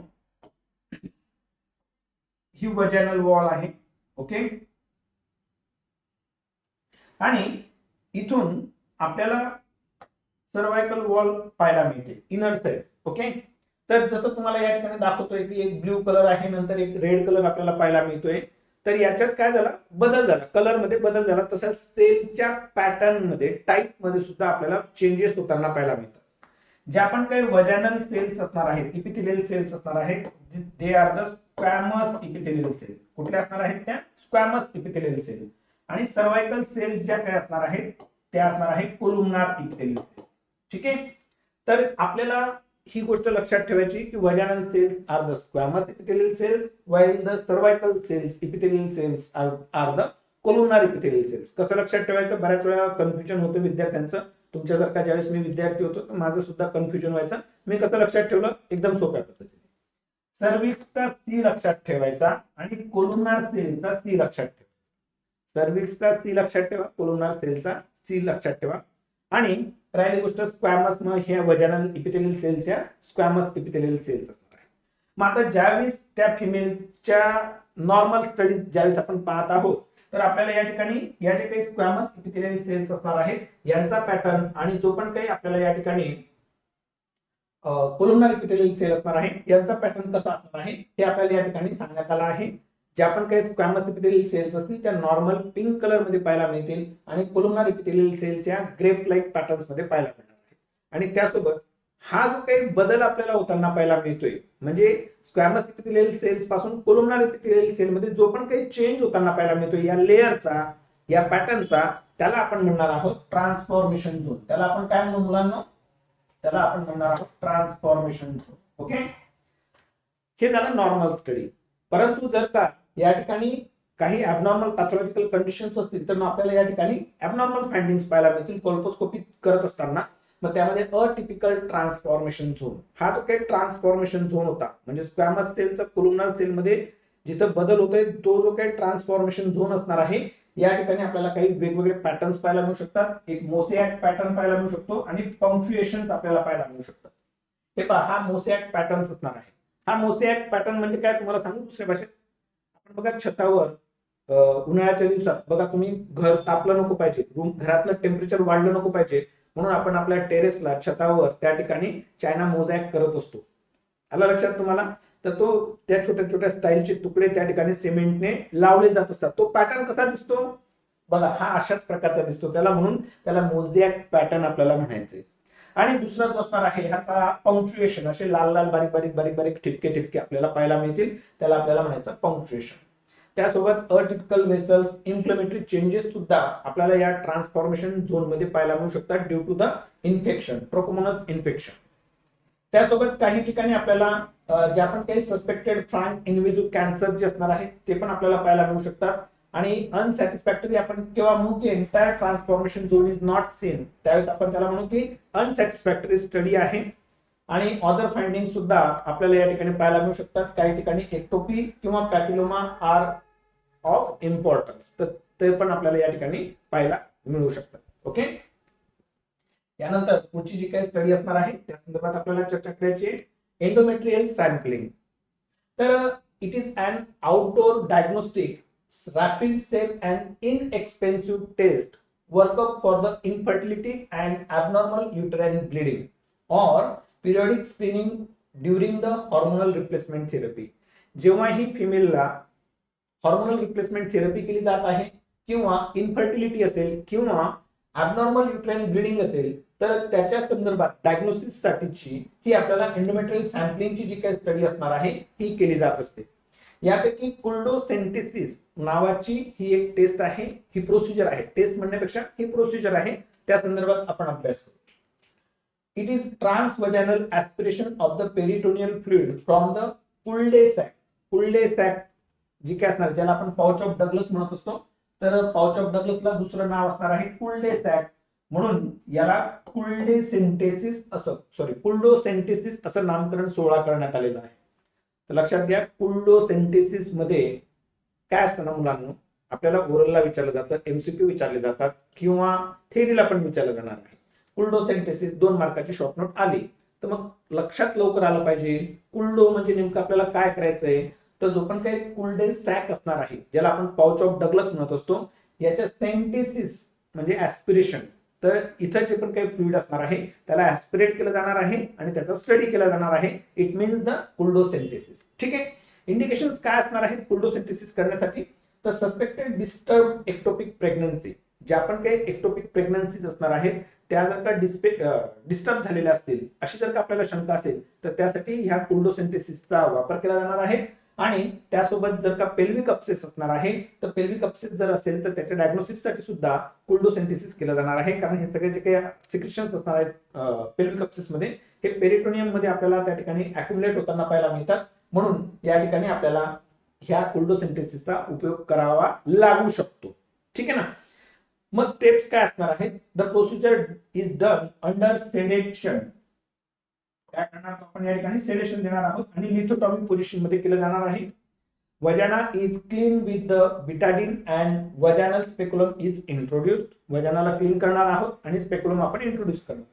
ही वजायनल वॉल आहे. ओके. आणि इथून आपल्याला सर्वायकल वॉल पाहायला मिळते, इनर साइड. ओके. तर जसं तुम्हाला या ठिकाणी दाखवतोय की एक ब्ल्यू कलर आहे, नंतर एक रेड कलर आपल्याला पाहायला मिळतोय. तर याच्यात काय झाला, बदल झाला, कलर मध्ये बदल झाला. तसंच सेलच्या पॅटर्न मध्ये, टाइप मध्ये सुद्धा आपल्याला चेंजेस होताना पाहायला मिळतात. ज्या पण काही वजायनल सेल्स असणार आहेत, इपिथेलियल सेल्स असणार आहेत, they are the squamous epithelial cell. कुठल्या असणार आहेत त्या? Squamous epithelial cell. आणि सर्वायकल सेल्स ज्या काही असणार आहेत त्या असणार आहे कोलुमनार इपिथेलियल सेल. ठीक आहे. तर आपल्याला ही गोष्ट लक्षात ठेवायची की vaginal cells are the squamous epithelial cells while the cervical cells epithelial cells are the columnar epithelial cells. कसं लक्षात ठेवायचं? बऱ्याच वेळा कन्फ्युजन होतं विद्यार्थ्यांचं. तुमच्यासारखा ज्यावेळेस मी विद्यार्थी होतो तर माझं सुद्धा कन्फ्युजन व्हायचं. मी कसं लक्षात ठेवलं? एकदम सोप्या पद्धतीने. सर्व्हिक्सचा सी लक्षात ठेवायचा आणि कोलुमनार सेलचा सी लक्षात ठेवायचा. सर्व्हिक्सचा सी लक्षात ठेवा, कोलुमनार सेलचा सी लक्षात ठेवा. आणि राहिली गोष्ट स्क्वॅमस, मग ह्या वजायनल इपिथेलियल सेल्स या स्क्वॅमस इपिथेलियल सेल्स असणार आहे. मग आता ज्यावेळेस त्या फिमेलच्या नॉर्मल स्टडीज ज्यावेळेस आपण पाहत आहोत तर आपल्याला या ठिकाणी या जे काही स्क्वॅमस इपिथेलियल सेल्स असणार आहेत यांचा पॅटर्न आणि जो पण काही आपल्याला या ठिकाणी कोलुमनार इपिथेलियल सेल असणार आहे यांचा पॅटर्न कसा असणार आहे हे आपल्याला या ठिकाणी सांगण्यात आलं आहे. ज्या पण काही स्क्वॅमस इपिथेलियल सेल्स असतील त्या नॉर्मल पिंक कलर मध्ये पाहायला मिळतील आणि कोलुमनार इपिथेलियल सेल्स या ग्रेप लाईक पॅटर्न्स मध्ये पाहायला मिळणार आहेत. आणि त्यासोबत हा जो काही बदल आपल्याला होताना पाहायला मिळतोय म्हणजे स्क्वॅमस इपिथेलियल सेल्स पासून कोलुमनार इपिथेलियल सेल मध्ये जो पण काही चेंज होताना पाहायला मिळतोय या लेअरचा, या पॅटर्नचा, त्याला आपण म्हणणार आहोत ट्रान्सफॉर्मेशन झोन. त्याला आपण काय म्हणू मुलांना? त्याला आपण म्हणणार आहोत ट्रान्सफॉर्मेशन झोन. ओके. हे झालं नॉर्मल स्टडी. परंतु जर का या ठिकाणी काही ॲबनॉर्मल पॅथॉलॉजिकल कंडिशन्स असतील तर मग आपल्याला या ठिकाणी ॲबनॉर्मल फाइंडिंग्स पाहायला मिळतील कोल्पोस्कोपी करत असताना. मग त्यामध्ये अटिपिकल ट्रान्सफॉर्मेशन झोन, हा जो काही ट्रान्सफॉर्मेशन झोन होता म्हणजे स्क्वॅमस सेलचा कोलुमनार सेल मध्ये जिथं बदल होतोय तो जो काही ट्रान्सफॉर्मेशन झोन असणार आहे या ठिकाणी आपल्याला काही वेगवेगळे पॅटर्न्स पाहायला मिळू शकतात. एक मोसॅक पॅटर्न पाहायला मिळू शकतो आणि पंक्च्युएशन्स आपल्याला पाहायला मिळू शकतात. हे पहा, हा मोसॅक पॅटर्न असणार आहे. हा मोसॅक पॅटर्न म्हणजे काय तुम्हाला सांगू दुसऱ्या भाषेत. आपण बघा छतावर उन्हाळ्याच्या दिवसात बघा तुम्ही घर तापलं नको पाहिजे, घरातलं टेम्परेचर वाढलं नको पाहिजे म्हणून आपण आपल्या टेरेसला छतावर त्या ठिकाणी चायना मोझॅक करत असतो. आलं लक्षात तुम्हाला? तर तो त्या छोट्या छोट्या स्टाईलचे तुकडे त्या ठिकाणी सिमेंटने लावले जात असतात. तो पॅटर्न कसा दिसतो बघा, हा अशाच प्रकारचा दिसतो. म्हणून त्याला मोझॅक पॅटर्न आपल्याला म्हणायचे. आणि दुसरा जो असणार आहे ह्याचा पंक्च्युएशन, असे लाल लाल बारीक बारीक बारीक बारीक ठिपके ठिपके आपल्याला पाहायला मिळतील, त्याला आपल्याला म्हणायचं पंक्च्युएशन. त्यासोबत अटिपिकल वेसल्स, इन्फ्लेमेटरी चेंजेस सुद्धा आपल्याला या ट्रान्सफॉर्मेशन झोन मध्ये पाहायला मिळू शकतात due to the infection, trichomonas infection. त्यासोबत काही ठिकाणी आपल्याला जे आपण काही सस्पेक्टेड फ्रँक इन्व्हेसिव्ह कॅन्सर जे असणार आहे ते पण आपल्याला पाहायला मिळू शकतात. आणि अनसॅटिस्फॅक्टरी आपण केव्हा म्हणू की entire transformation zone is not seen, त्यावेळेस आपण त्याला म्हणू की अनसॅटिस्फॅक्टरी स्टडी आहे. आणि अदर फाइंडिंग सुद्धा आपल्याला या ठिकाणी पाहायला मिळू शकतात. काही ठिकाणी एक्टोपी किंवा पॅपिलोमा आर ऑफ इम्पॉर्टन्स, तर ते पण आपल्याला या ठिकाणी पाहायला मिळू शकतात. ओके, यानंतर पुढची जी काही स्टडी असणार आहे त्या संदर्भात आपल्याला चर्चा करायची आहे, एंडोमेट्रियल सॅम्पलिंग. तर it is an outdoor diagnostic rapid safe and inexpensive test workup for the infertility and abnormal uterine bleeding और periodic screening during the hormonal replacement therapy. जेव्हा ही फिमेलला हॉर्मोनल रिप्लेसमेंट थेरपी केली जात आहे किंवा इनफर्टिलिटी असेल किंवा ॲबनॉर्मल युटेराइन ब्लीडिंग असेल, तर त्याच्या संदर्भात डायग्नोसिस साठीची ही आपल्याला एंडोमेट्रियल सॅम्पलिंगची जी काही स्टडी असणार आहे ही केली जात असते. यापैकी कुल्डोसेंटेसिस नावाची ही एक टेस्ट आहे, ही प्रोसिजर आहे, टेस्ट म्हणण्यापेक्षा ही प्रोसिजर आहे, त्या संदर्भात आपण अभ्यास करू. It is transvaginal aspiration of the peritoneal fluid from the cul-de-sac. Cul-de-sac जी काय असणार, ज्याला आपण पाउच ऑफ डगलस म्हणत असतो, तर पाउच ऑफ डगलसला दुसरं नाव असणार आहे पुल्डे सॅक, म्हणून याला पुल्डोसेंटेसिस असं नामकरण 16 करण्यात आलेलं आहे. तर लक्षात घ्या, पुल्डोसेंटेसिस मध्ये काय असतं ना मुलांना, आपल्याला ओरलला विचारलं जातं, एमसीक्यू विचारले जातात किंवा थेरीला पण विचारलं जाणार आहे. कुल्डोसेंटेसिस 2 मार्काची शॉर्ट नोट आली तर मग लक्षात लवकर आलं पाहिजे कुल्डो म्हणजे नेमकं आपल्याला काय करायचंय. तर जो पण काही कुल्डे सॅक असणार आहे, ज्याला आपण पाउच ऑफ डगलस म्हणत असतो, याच्या सेंटेसिस म्हणजे ऍस्पिरेशन, तर इथं जे पण काही फ्लुइड असणार आहे त्याला ऍस्पिरेट केलं जाणार आहे आणि त्याचा स्टडी केला जाणार आहे. It means the culdocentesis. ठीक आहे, इंडिकेशन्स काय असणार आहेत कुल्डोसेंटेसिस करण्यासाठी, तर सस्पेक्टेड डिस्टर्ब एक्टोपिक प्रेग्नन्सी, ज्या पण काही एक्टोपिक प्रेग्नन्सीज असणार आहेत त्या जर का डिस्टर्ब झालेल्या असतील, अशी जर का आपल्याला शंका असेल, तर त्यासाठी ह्या कुल्डोसेंटेसिसचा वापर केला जाणार आहे. आणि त्यासोबत जर का पेल्विक अपसेस असणार आहे, तर पेल्विक अपसेस जर असेल तर त्याच्या डायग्नोसिससाठी सुद्धा कुल्डोसेंटेसिस केलं जाणार आहे. कारण हे सगळे जे काही सिक्रेशन्स असणार आहेत पेल्विक अपसेस मध्ये, हे पेरिटोनियम मध्ये आपल्याला त्या ठिकाणी अॅक्युमुलेट होताना पाहायला मिळतात, म्हणून या ठिकाणी आपल्याला ह्या कुल्डोसेंटेसिसचा उपयोग करावा लागू शकतो. ठीक आहे ना. मग स्टेप्स काय असणार आहेत, the procedure is done under sedation. काय करणार आपण या ठिकाणी, सेडेशन देणार आहोत आणि लिथोटॉमी पोझिशन मध्ये केलं जाणार आहे. Vagina is clean with the Betadine and vaginal speculum is introduced. वजानाला क्लीन करणार आहोत आणि स्पेक्युलम आपण इंट्रोड्यूस करणार.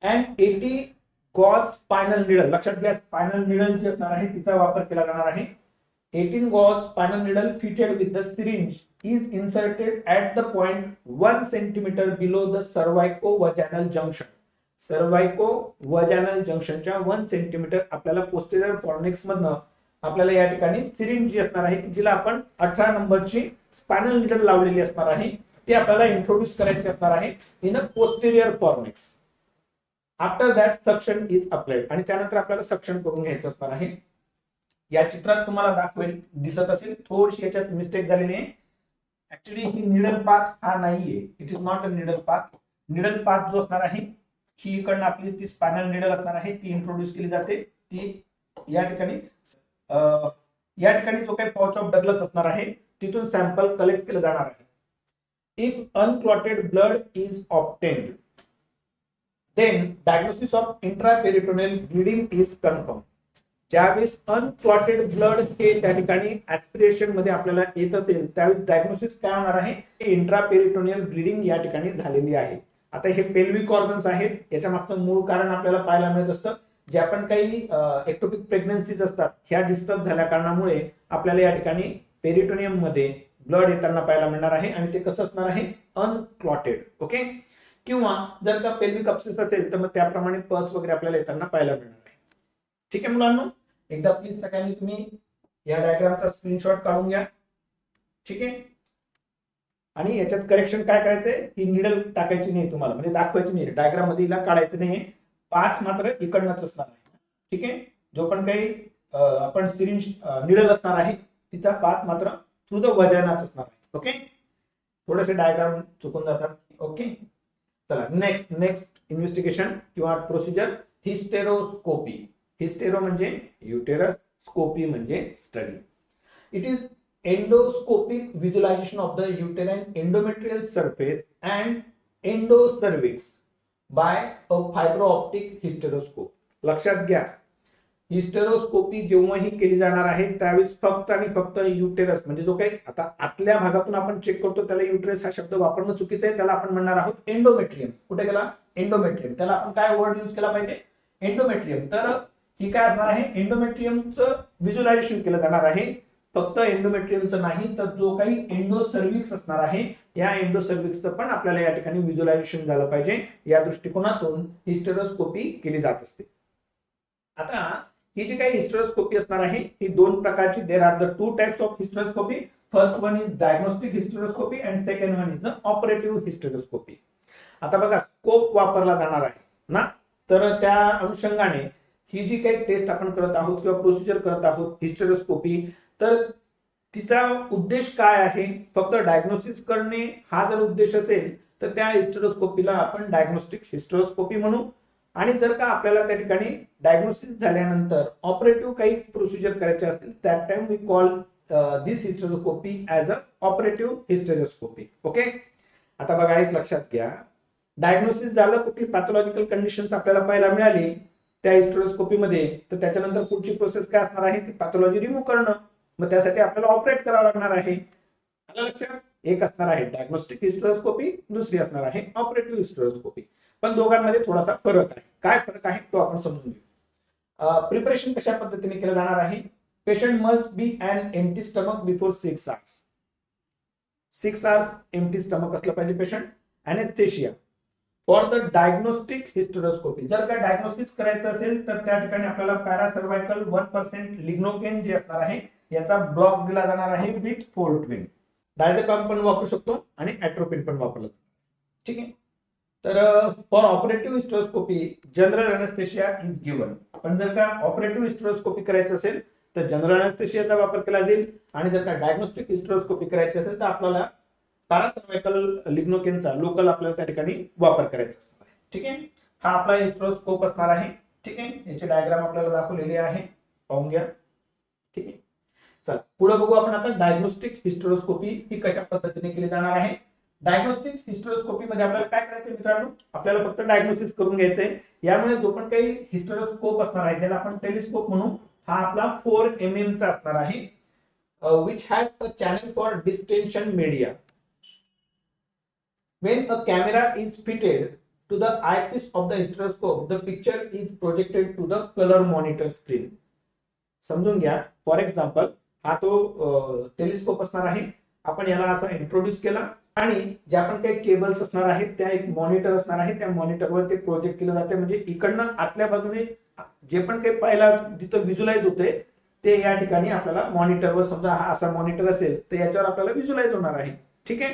अँड 80 गॉज स्पायनल निडल, लक्षात घ्या स्पायनल निडल जी असणार आहे तिचा वापर केला जाणार आहे. 18 gauge spinal needle fitted with the syringe is inserted at the point 1 centimeter below the cervico-vaginal junction. cervico-vaginal junctionच्या 1 centimetre आपल्याला पोस्टेरियर फॉर्निक्स मधनं आपल्याला या ठिकाणी सिरिंज जी असणार आहे, जिला आपण 18 नंबरची स्पायनल नीडल लावलेली असणार आहे, ती आपल्याला इंट्रोड्यूस करायची असणार आहे in a posterior fornix. After that suction is applied, आणि त्यानंतर आपल्याला सक्शन करून घ्यायचं असणार आहे. या चित्रात तुम्हाला दाखवेल, दिसत असेल थोडीशी याच्यात मिस्टेक झालेली आहे. ऍक्च्युली ही निडल पाथ हा नाहीये, it is not a needle path. Needle path जो असणार आहे ही इकडनं आपली ती स्पायनल निडल असणार आहे, ती इंट्रोड्यूस केली जाते. ती या ठिकाणी जो काही पाउच ऑफ डगलस असणार आहे तिथून सॅम्पल कलेक्ट केलं जाणार आहे. If unclotted blood is obtained, then diagnosis of intraperitoneal bleeding is confirm. ज्यावेळेस अनक्लॉटेड ब्लड हे त्या ठिकाणी ऍस्पिरेशन मध्ये आपल्याला येत असेल, त्यावेळेस डायग्नोसिस काय होणार आहे, इंट्रापेरिटोनियल ब्लीडिंग या ठिकाणी झालेली आहे. आता हे पेल्विक ऑर्गन्स आहेत, याच्या मागचं मूळ कारण आपल्याला पाहायला मिळत असतं, ज्या पण काही एक्टोपिक प्रेग्नन्सीज असतात ह्या डिस्टर्ब झाल्या कारणामुळे आपल्याला या ठिकाणी पेरिटोनियम मध्ये ब्लड येताना पाहायला मिळणार आहे, आणि ते कसं असणार आहे, अनक्लॉटेड. ओके, किंवा जर का पेल्विक अपसेस असेल तर मग त्याप्रमाणे पस वगैरे आपल्याला येताना पाहायला मिळणार आहे. ठीक आहे मुलांनो, एकदा प्लीज सगळ्यांनी तुम्ही या डायग्रामचा स्क्रीनशॉट काढून घ्या. ठीक आहे. आणि याच्यात करेक्शन काय करायचंय, ही निडल टाकायची नाही तुम्हाला, म्हणजे दाखवायची नाही, डायग्राम मध्ये हिला काढायचं नाही. पाथ मात्र इकडनंच असणार आहे. ठीक आहे. जो पण काही आपण सिरिंज निडल असणार आहे तिचा पाथ मात्र थ्रू द वजानाच असणार आहे. ओके. थोडेसे डायग्राम चुकून जातात. ओके. चला नेक्स्ट इन्व्हेस्टिगेशन किंवा प्रोसिजर, हिस्टेरोस्कोपी. हिस्टेरो म्हणजे युटेरस, स्कोपी म्हणजे study. It is endoscopic visualization of the uterine endometrial surface and endocervix by a fiber optic hysteroscope. लक्षात घ्या, हिस्टेरोस्कोपी जेव्हाही केली जाणार आहे त्यावेळेस फक्त आणि फक्त युटेरस म्हणजे जो काही आता आतल्या भागातून आपण चेक करतो त्याला युटेरस हा शब्द वापरणं चुकीचं आहे. त्याला आपण म्हणणार आहोत एंडोमेट्रियम. कुठे गेला एंडोमेट्रियम, त्याला आपण काय वर्ड यूज केला पाहिजे, एंडोमेट्रियम. तर ही काय असणार आहे, एंडोमेट्रियमचं व्हिज्युअलायझेशन केलं जाणार आहे. फक्त एंडोमेट्रियमचं नाही तर जो काही एंडोसर्व्हिक्स असणार आहे या एंडोसर्व्हिक्सचं पण आपल्याला या ठिकाणी व्हिज्युअलायझेशन झालं पाहिजे. या दृष्टिकोनातून हिस्टेरोस्कोपी केली जात असते. आता ही जी काही हिस्टेरोस्कोपी असणार आहे ही दोन प्रकारची, देर are the two types of hysteroscopy. First one is diagnostic hysteroscopy and second one is the operative hysteroscopy. आता बघा, स्कोप वापरला जाणार आहे ना, तर त्या अनुषंगाने ही जी काही टेस्ट आपण करत आहोत किंवा प्रोसिजर करत आहोत हिस्टेरोस्कोपी, तर तिचा उद्देश काय आहे, फक्त डायग्नोसिस करणे हा जर उद्देश असेल तर त्या हिस्टेरोस्कोपीला आपण डायग्नोस्टिक हिस्टेरोस्कोपी म्हणू. आणि जर का आपल्याला त्या ठिकाणी डायग्नोसिस झाल्यानंतर ऑपरेटिव्ह काही प्रोसिजर करायचे असतील that time we call this hysteroscopy as a operative hysteroscopy. Okay. आता बघा, एक लक्षात घ्या, डायग्नोसिस झालं, कुठली पॅथॉलॉजिकल कंडिशन्स आपल्याला पाहायला मिळाली त्या हिस्टेरोस्कोपी मध्ये, तर त्याच्यानंतर पुढची प्रोसेस काय असणार आहे, ती पॅथॉलॉजी रिमूव्ह करणं. मग त्यासाठी आपल्याला ऑपरेट करावं लागणार आहे. आलं लक्षात. एक असणार आहे डायग्नोस्टिक हिस्टेरोस्कोपी, दुसरी असणार आहे ऑपरेटिव्ह हिस्टेरोस्कोपी. पण दोघांमध्ये थोडासा फरक आहे. काय फरक आहे तो आपण समजून घेऊ. प्रिपरेशन कशा पद्धतीने केलं जाणार आहे, patient must be an empty stomach before 6 hours. 6 hours empty stomach असलं पाहिजे patient. Anaesthesia for the diagnostic hysteroscopy. जर का डायग्नोस्टिक्स करायचं असेल तर त्या ठिकाणी आपल्याला पॅरासर्वायकल 1% लिग्नोकेन जे असणार आहे याचा ब्लॉक दिला जाणार आहे विथ फोर्टविन. डायझेपॅम पण वापरू शकतो आणि ॲट्रोपिन पण वापरलं. ठीक आहे. तर for operative hysteroscopy general anaesthesia is given. पण जर का ऑपरेटिव्ह हिस्टेरोस्कोपी करायचं असेल तर जनरल अनेस्थेशियाचा वापर केला जाईल. आणि जर का डायग्नोस्टिक हिस्टेरोस्कोपी करायची असेल तर आपल्याला पॅरासर्वायकल लिग्नोकेनचा लोकल आपल्याला त्या ठिकाणी वापर करायचा असणार आहे. ठीक आहे. हा आपला हिस्टेरोस्कोप असणार आहे. ठीक आहे. याची डायग्राम आपल्याला दाखवलेली आहे, पाहून घ्या. ठीक आहे. चला पुढे बघू आपण आता डायग्नोस्टिक हिस्टेरोस्कोपी ही कशा पद्धतीने केली जाणार आहे. डायग्नोस्टिक हिस्टेरोस्कोपी मध्ये आपल्याला काय करायचं मित्रांनो, आपल्याला फक्त डायग्नोसिस करून घ्यायचंय. यामुळे जो पण काही हिस्टेरोस्कोप असणार आहे ज्याला आपण टेलिस्कोप म्हणू, हा आपला 4 mm चा असणार आहे, which has a channel for distension media. When a camera is fitted to the eyepiece of the hysteroscope, the picture is projected to the color monitor screen. समजून घ्या. फॉर एक्झाम्पल, हा तो टेलिस्कोप असणार आहे. आपण याला असा इंट्रोड्यूस केला आणि ज्या पण काही केबल्स असणार आहेत त्या एक मॉनिटर असणार आहे, त्या मॉनिटरवर ते प्रोजेक्ट केलं जाते. म्हणजे इकडनं आतल्या बाजूने जे पण काही पाहायला जिथं व्हिज्युअलाइज होते ते या ठिकाणी आपल्याला मॉनिटरवर, समजा हा असा मॉनिटर असेल तर याच्यावर आपल्याला व्हिज्युअलाइज होणार आहे. ठीक आहे.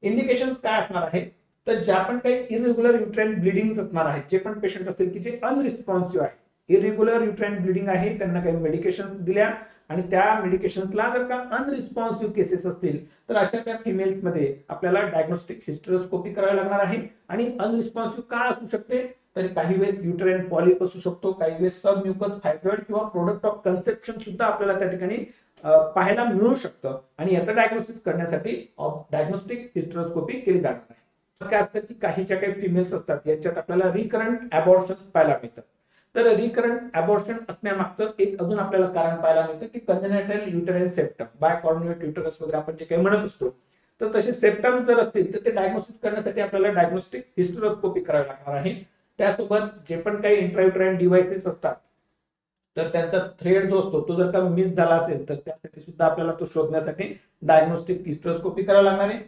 इंडिकेशन काय असणार आहे, तर ज्या पण काही इरेग्युलर युट्राइन ब्लिडिंग असणार आहेत, जे पण पेशंट असतील की जे अनरिस्पॉन्सिव्ह आहे, इरेग्युलर युट्राइन ब्लिडिंग आहे, त्यांना काही मेडिकेशन दिल्या आणि त्या मेडिकेशनला जर का अनरिस्पॉन्सिव्ह केसेस असतील तर अशा त्या फिमेल्स मध्ये आपल्याला डायग्नोस्टिक हिस्टेरोस्कोपी करावी लागणार आहे. आणि अनरिस्पॉन्सिव्ह का असू शकते, तर काही वेळेस युट्राइन पॉलिप असू शकतो, काही वेळेस सब म्युकस फायब्रॉइड किंवा प्रोडक्ट ऑफ कन्सेप्शन सुद्धा आपल्याला त्या ठिकाणी पाहायला मिळू शकतं. आणि याचं डायग्नोसिस करण्यासाठी डायग्नोस्टिक हिस्टेरोस्कोपी केली जाणार आहे. काय असतं की काही ज्या काही फिमेल्स असतात याच्यात आपल्याला रिकरंट अबॉर्शन्स पाहायला मिळतात. तर रिकरंट अबॉर्शन असण्यामागचं एक अजून आपल्याला कारण पाहायला मिळतं की कंजेनिटल युटेराइन सेप्टम, बायकॉर्निएट युटेरस वगैरे आपण जे काही म्हणत असतो, तर तसे सेप्टम जर असतील तर ते डायग्नोसिस करण्यासाठी आपल्याला डायग्नोस्टिक हिस्टेरोस्कोपी करावी लागणार आहे. त्यासोबत जे पण काही इंट्रायुटेराइन डिव्हाइसेस असतात तर त्यांचा थ्रेड जो असतो तो जर का मिस झाला असेल तर त्यासाठी सुद्धा आपल्याला तो शोधण्यासाठी डायग्नोस्टिक हिस्टेरोस्कोपी करावी लागणार आहे.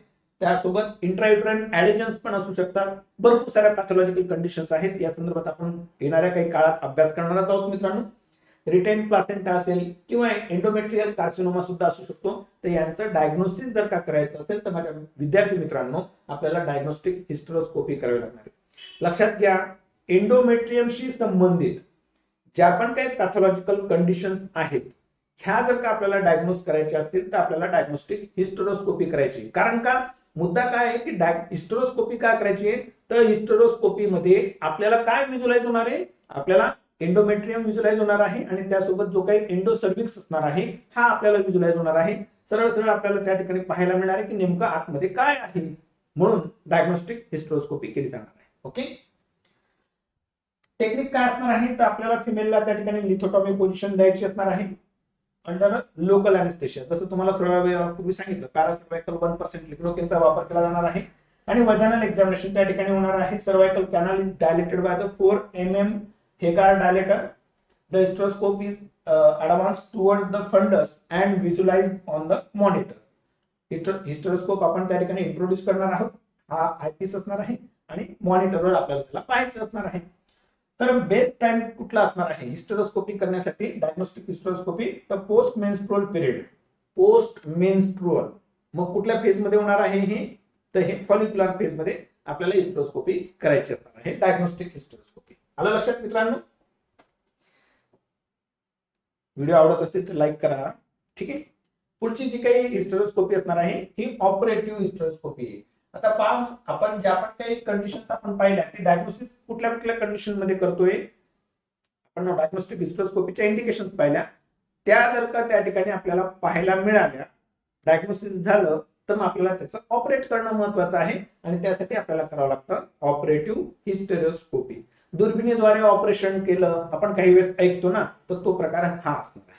त्यासोबत इंट्रायुटेराइन ऍडिजन्स पण असू शकतात. भरपूर साऱ्या पॅथॉलॉजिकल कंडिशन्स आहेत, या संदर्भात आपण येणाऱ्या काही काळात अभ्यास करणार आहोत मित्रांनो. रिटेन प्लासेंटा असेल किंवा एंडोमेट्रियल कार्सिनोमा सुद्धा असू शकतो. तर यांचं डायग्नोसिस जर का करायचं असेल तर माझ्या विद्यार्थी मित्रांनो आपल्याला डायग्नोस्टिक हिस्टेरोस्कोपी करावी लागणार आहे. लक्षात घ्या, एंडोमेट्रियमशी संबंधित ज्या पण काही पॅथॉलॉजिकल कंडिशन्स आहेत ह्या जर का आपल्याला डायग्नोज करायच्या असतील तर आपल्याला डायग्नोस्टिक हिस्टेरोस्कोपी करायची. कारण का, मुद्दा काय आहे की हिस्टेरोस्कोपी का करायची आहे, तर हिस्टेरोस्कोपी मध्ये आपल्याला काय व्हिज्युअलाइज होणार आहे, आपल्याला एंडोमेट्रियम व्हिज्युअलाइज होणार आहे आणि त्यासोबत जो काही एंडोसर्व्हिक्स असणार आहे हा आपल्याला व्हिज्युअलाइज होणार आहे. सरळ सरळ आपल्याला त्या ठिकाणी पाहायला मिळणार आहे की नेमकं आतमध्ये काय आहे, म्हणून डायग्नोस्टिक हिस्टेरोस्कोपी केली जाणार आहे. ओके, टेक्निक काय असणार आहे, तर आपल्याला फिमेलला त्या ठिकाणी लिथोटॉमी पोझिशन द्यायची असणार आहे अंडर लोकल अॅनेस्थेशिया. जसं तुम्हाला थोड्या वेळापूर्वी सांगितलं, पॅरासर्वायकल 1% लिग्नोकेनचा वापर केला जाणार आहे आणि वजानल एक्झामिनेशन त्या ठिकाणी होणार आहे. Cervical canal is dilated by the 4 mm Hegar dilator. The hysteroscope is advanced towards the fundus and visualized on the monitor. Hysteroscope आपण त्या ठिकाणी इंट्रोड्यूस करणार आहोत. हा आयपीस असणार आहे आणि मॉनिटरवर आपल्याला त्याला पाहायचं असणार आहे. तर बेस्ट टाइम कुठला असणार आहे हिस्टेरोस्कोपी करण्यासाठी, डायग्नोस्टिक हिस्टेरोस्कोपी, तर post menstrual period. Post menstrual मग कुठल्या फेज मध्ये होणार आहे हे, तर हे फॉलिक्युलर फेज मध्ये आपल्याला हिस्टेरोस्कोपी करायची असणार आहे, डायग्नोस्टिक हिस्टेरोस्कोपी. आलं लक्षात मित्रांनो? व्हिडिओ आवडत असतील तर लाईक करा. ठीक आहे, पुढची जी काही हिस्टेरोस्कोपी असणार आहे ही ऑपरेटिव्ह हिस्टेरोस्कोपी आहे. आता पहा, आपण ज्या पण काही कंडिशन आपण पाहिल्या की डायग्नोसिस कुठल्या कुठल्या कंडिशन मध्ये करतोय, आपण डायग्नोस्टिक हिस्टेरोस्कोपीच्या इंडिकेशन पाहिल्या, त्या जर का त्या ठिकाणी आपल्याला पाहायला मिळाल्या, डायग्नोसिस झालं, तर मग आपल्याला त्याचं ऑपरेट करणं महत्वाचं आहे आणि त्यासाठी आपल्याला करावं लागतं ऑपरेटिव्ह हिस्टेरोस्कोपी. दुर्बिणीद्वारे ऑपरेशन केलं आपण काही वेळेस ऐकतो ना, तर तो प्रकार हा असणार आहे.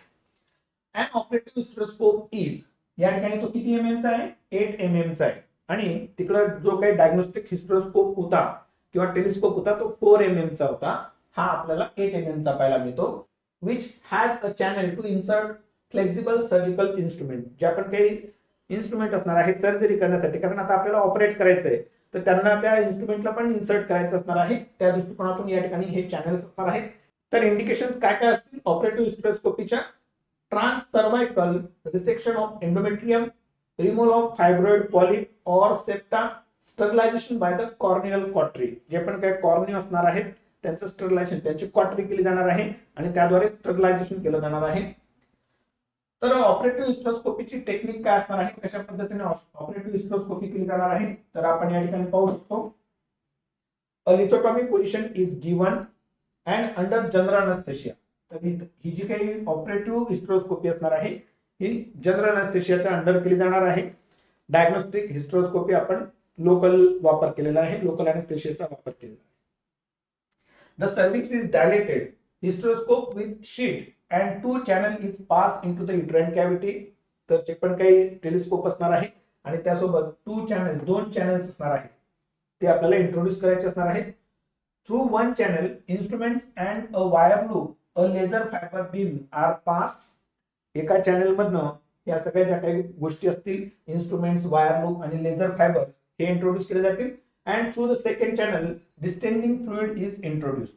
अँड ऑपरेटिव्ह हिस्टेरोस्कोप इज, या ठिकाणी तो किती mm चा आहे, 8 mm चा आहे आणि तिकडं जो काही डायग्नोस्टिक हिस्टेरोस्कोप होता किंवा टेलिस्कोप होता तो 4 mm चा होता. हा आपल्याला 8 mm चा पाहायला मिळतो. Which has a channel to insert flexible surgical instrument. ज्या पण काही इन्स्ट्रुमेंट असणार आहे सर्जरी करण्यासाठी, कारण आता आपल्याला ऑपरेट करायचं आहे तर त्यांना त्या इन्स्ट्रुमेंटला पण इन्सर्ट करायचं असणार आहे. त्या दृष्टिकोनातून या ठिकाणी हे चॅनल्स असणार आहेत. तर इंडिकेशन्स काय काय असतील ऑपरेटिव्ह हिस्टेरोस्कोपीच्या, transcervical resection of endometrium, removal of fibroid polyp और septa, sterilisation by the cornual cautery. जे पण काही कॉर्नियो असणार आहेत त्यांचं स्टरलायझेशन, त्यांची कॉटरी केली जाणार आहे आणि त्याद्वारे स्टरलायझेशन केलं जाणार आहे. तर ऑपरेटिव्ह हिस्टेरोस्कोपीची टेक्निक काय असणार आहे, कशा पद्धतीने ऑपरेटिव्ह हिस्टेरोस्कोपी केली जाणार आहे, तर आपण या ठिकाणी पाहू शकतो. A lithotomy position is given and under general anaesthesia. तर ही जी काही ऑपरेटिव्ह हिस्टेरोस्कोपी असणार आहे ही जनरल अनेस्थेशियाच्या अंडर केली जाणार आहे. डायग्नोस्टिक हिस्टेरोस्कोपी आपण लोकल वापर केलेला आहे, लोकल अनेस्थेशियाचा वापर केलेला आहे. The cervix is dilated. Hysteroscope with sheet and 2 channel is passed into the uterine cavity. तर जे पण काही टेलिस्कोप असणार आहे आणि त्यासोबत 2 चॅनल्स असणार आहेत ते आपल्याला इंट्रोड्यूस करायचे असणार आहेत. Through 1 channel instruments and a wire loop, a laser fibre beam are passed. एका चॅनल मधनं या सगळ्या ज्या काही गोष्टी असतील, इन्स्ट्रुमेंट्स, वायर लूप आणि लेझर फायबर, हे इंट्रोड्यूस केले जातील. And through the second channel distending fluid is introduced.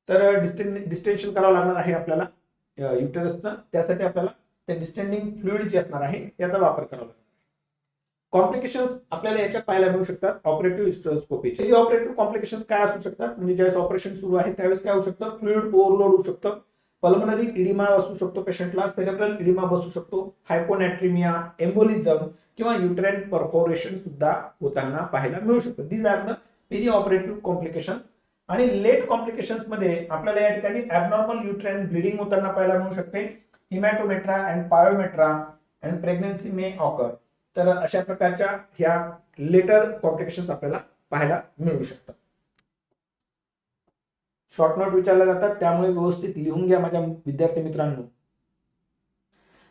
तर डिस्टेंशन करावं लागणार आहे आपल्याला युटेरसचं, त्यासाठी आपल्याला ते डिस्टेंडिंग फ्लुइड जे असणार आहे त्याचा वापर करावा लागणार आहे. कॉम्प्लिकेशन्स आपल्याला याच्यात पाहायला मिळू शकतात ऑपरेटिव्ह हिस्टेरोस्कोपीचे. ऑपरेटिव्ह कॉम्प्लिकेशन्स काय असू शकतात, म्हणजे ज्यावेळेस ऑपरेशन सुरू आहे त्यावेळेस काय होऊ शकतं, फ्लुइड ओव्हरलोड होऊ शकतं, पल्मनरी इडिमा असू शकतो पेशंटला, सेरेब्रल इडिमा बसू शकतो, हायपोनॅट्रिमिया, एम्बोलिझम किंवा युटेराइन परफोरेशन सुद्धा होताना पाहायला मिळू शकतं. These are the very operative complications. आणि लेट कॉम्प्लिकेशन्स मध्ये आपल्याला या ठिकाणी ॲबनॉर्मल युट्राइन ब्लीडिंग होताना पाहायला मिळू शकते, haematometra and pyometra and pregnancy may occur. तर अशा प्रकारच्या ह्या लेटर कॉम्प्लिकेशन्स आपल्याला पाहायला मिळू शकतात. शॉर्ट नोट विचारल्या जातात त्यामुळे व्यवस्थित लिहून घ्या माझ्या विद्यार्थी मित्रांनो.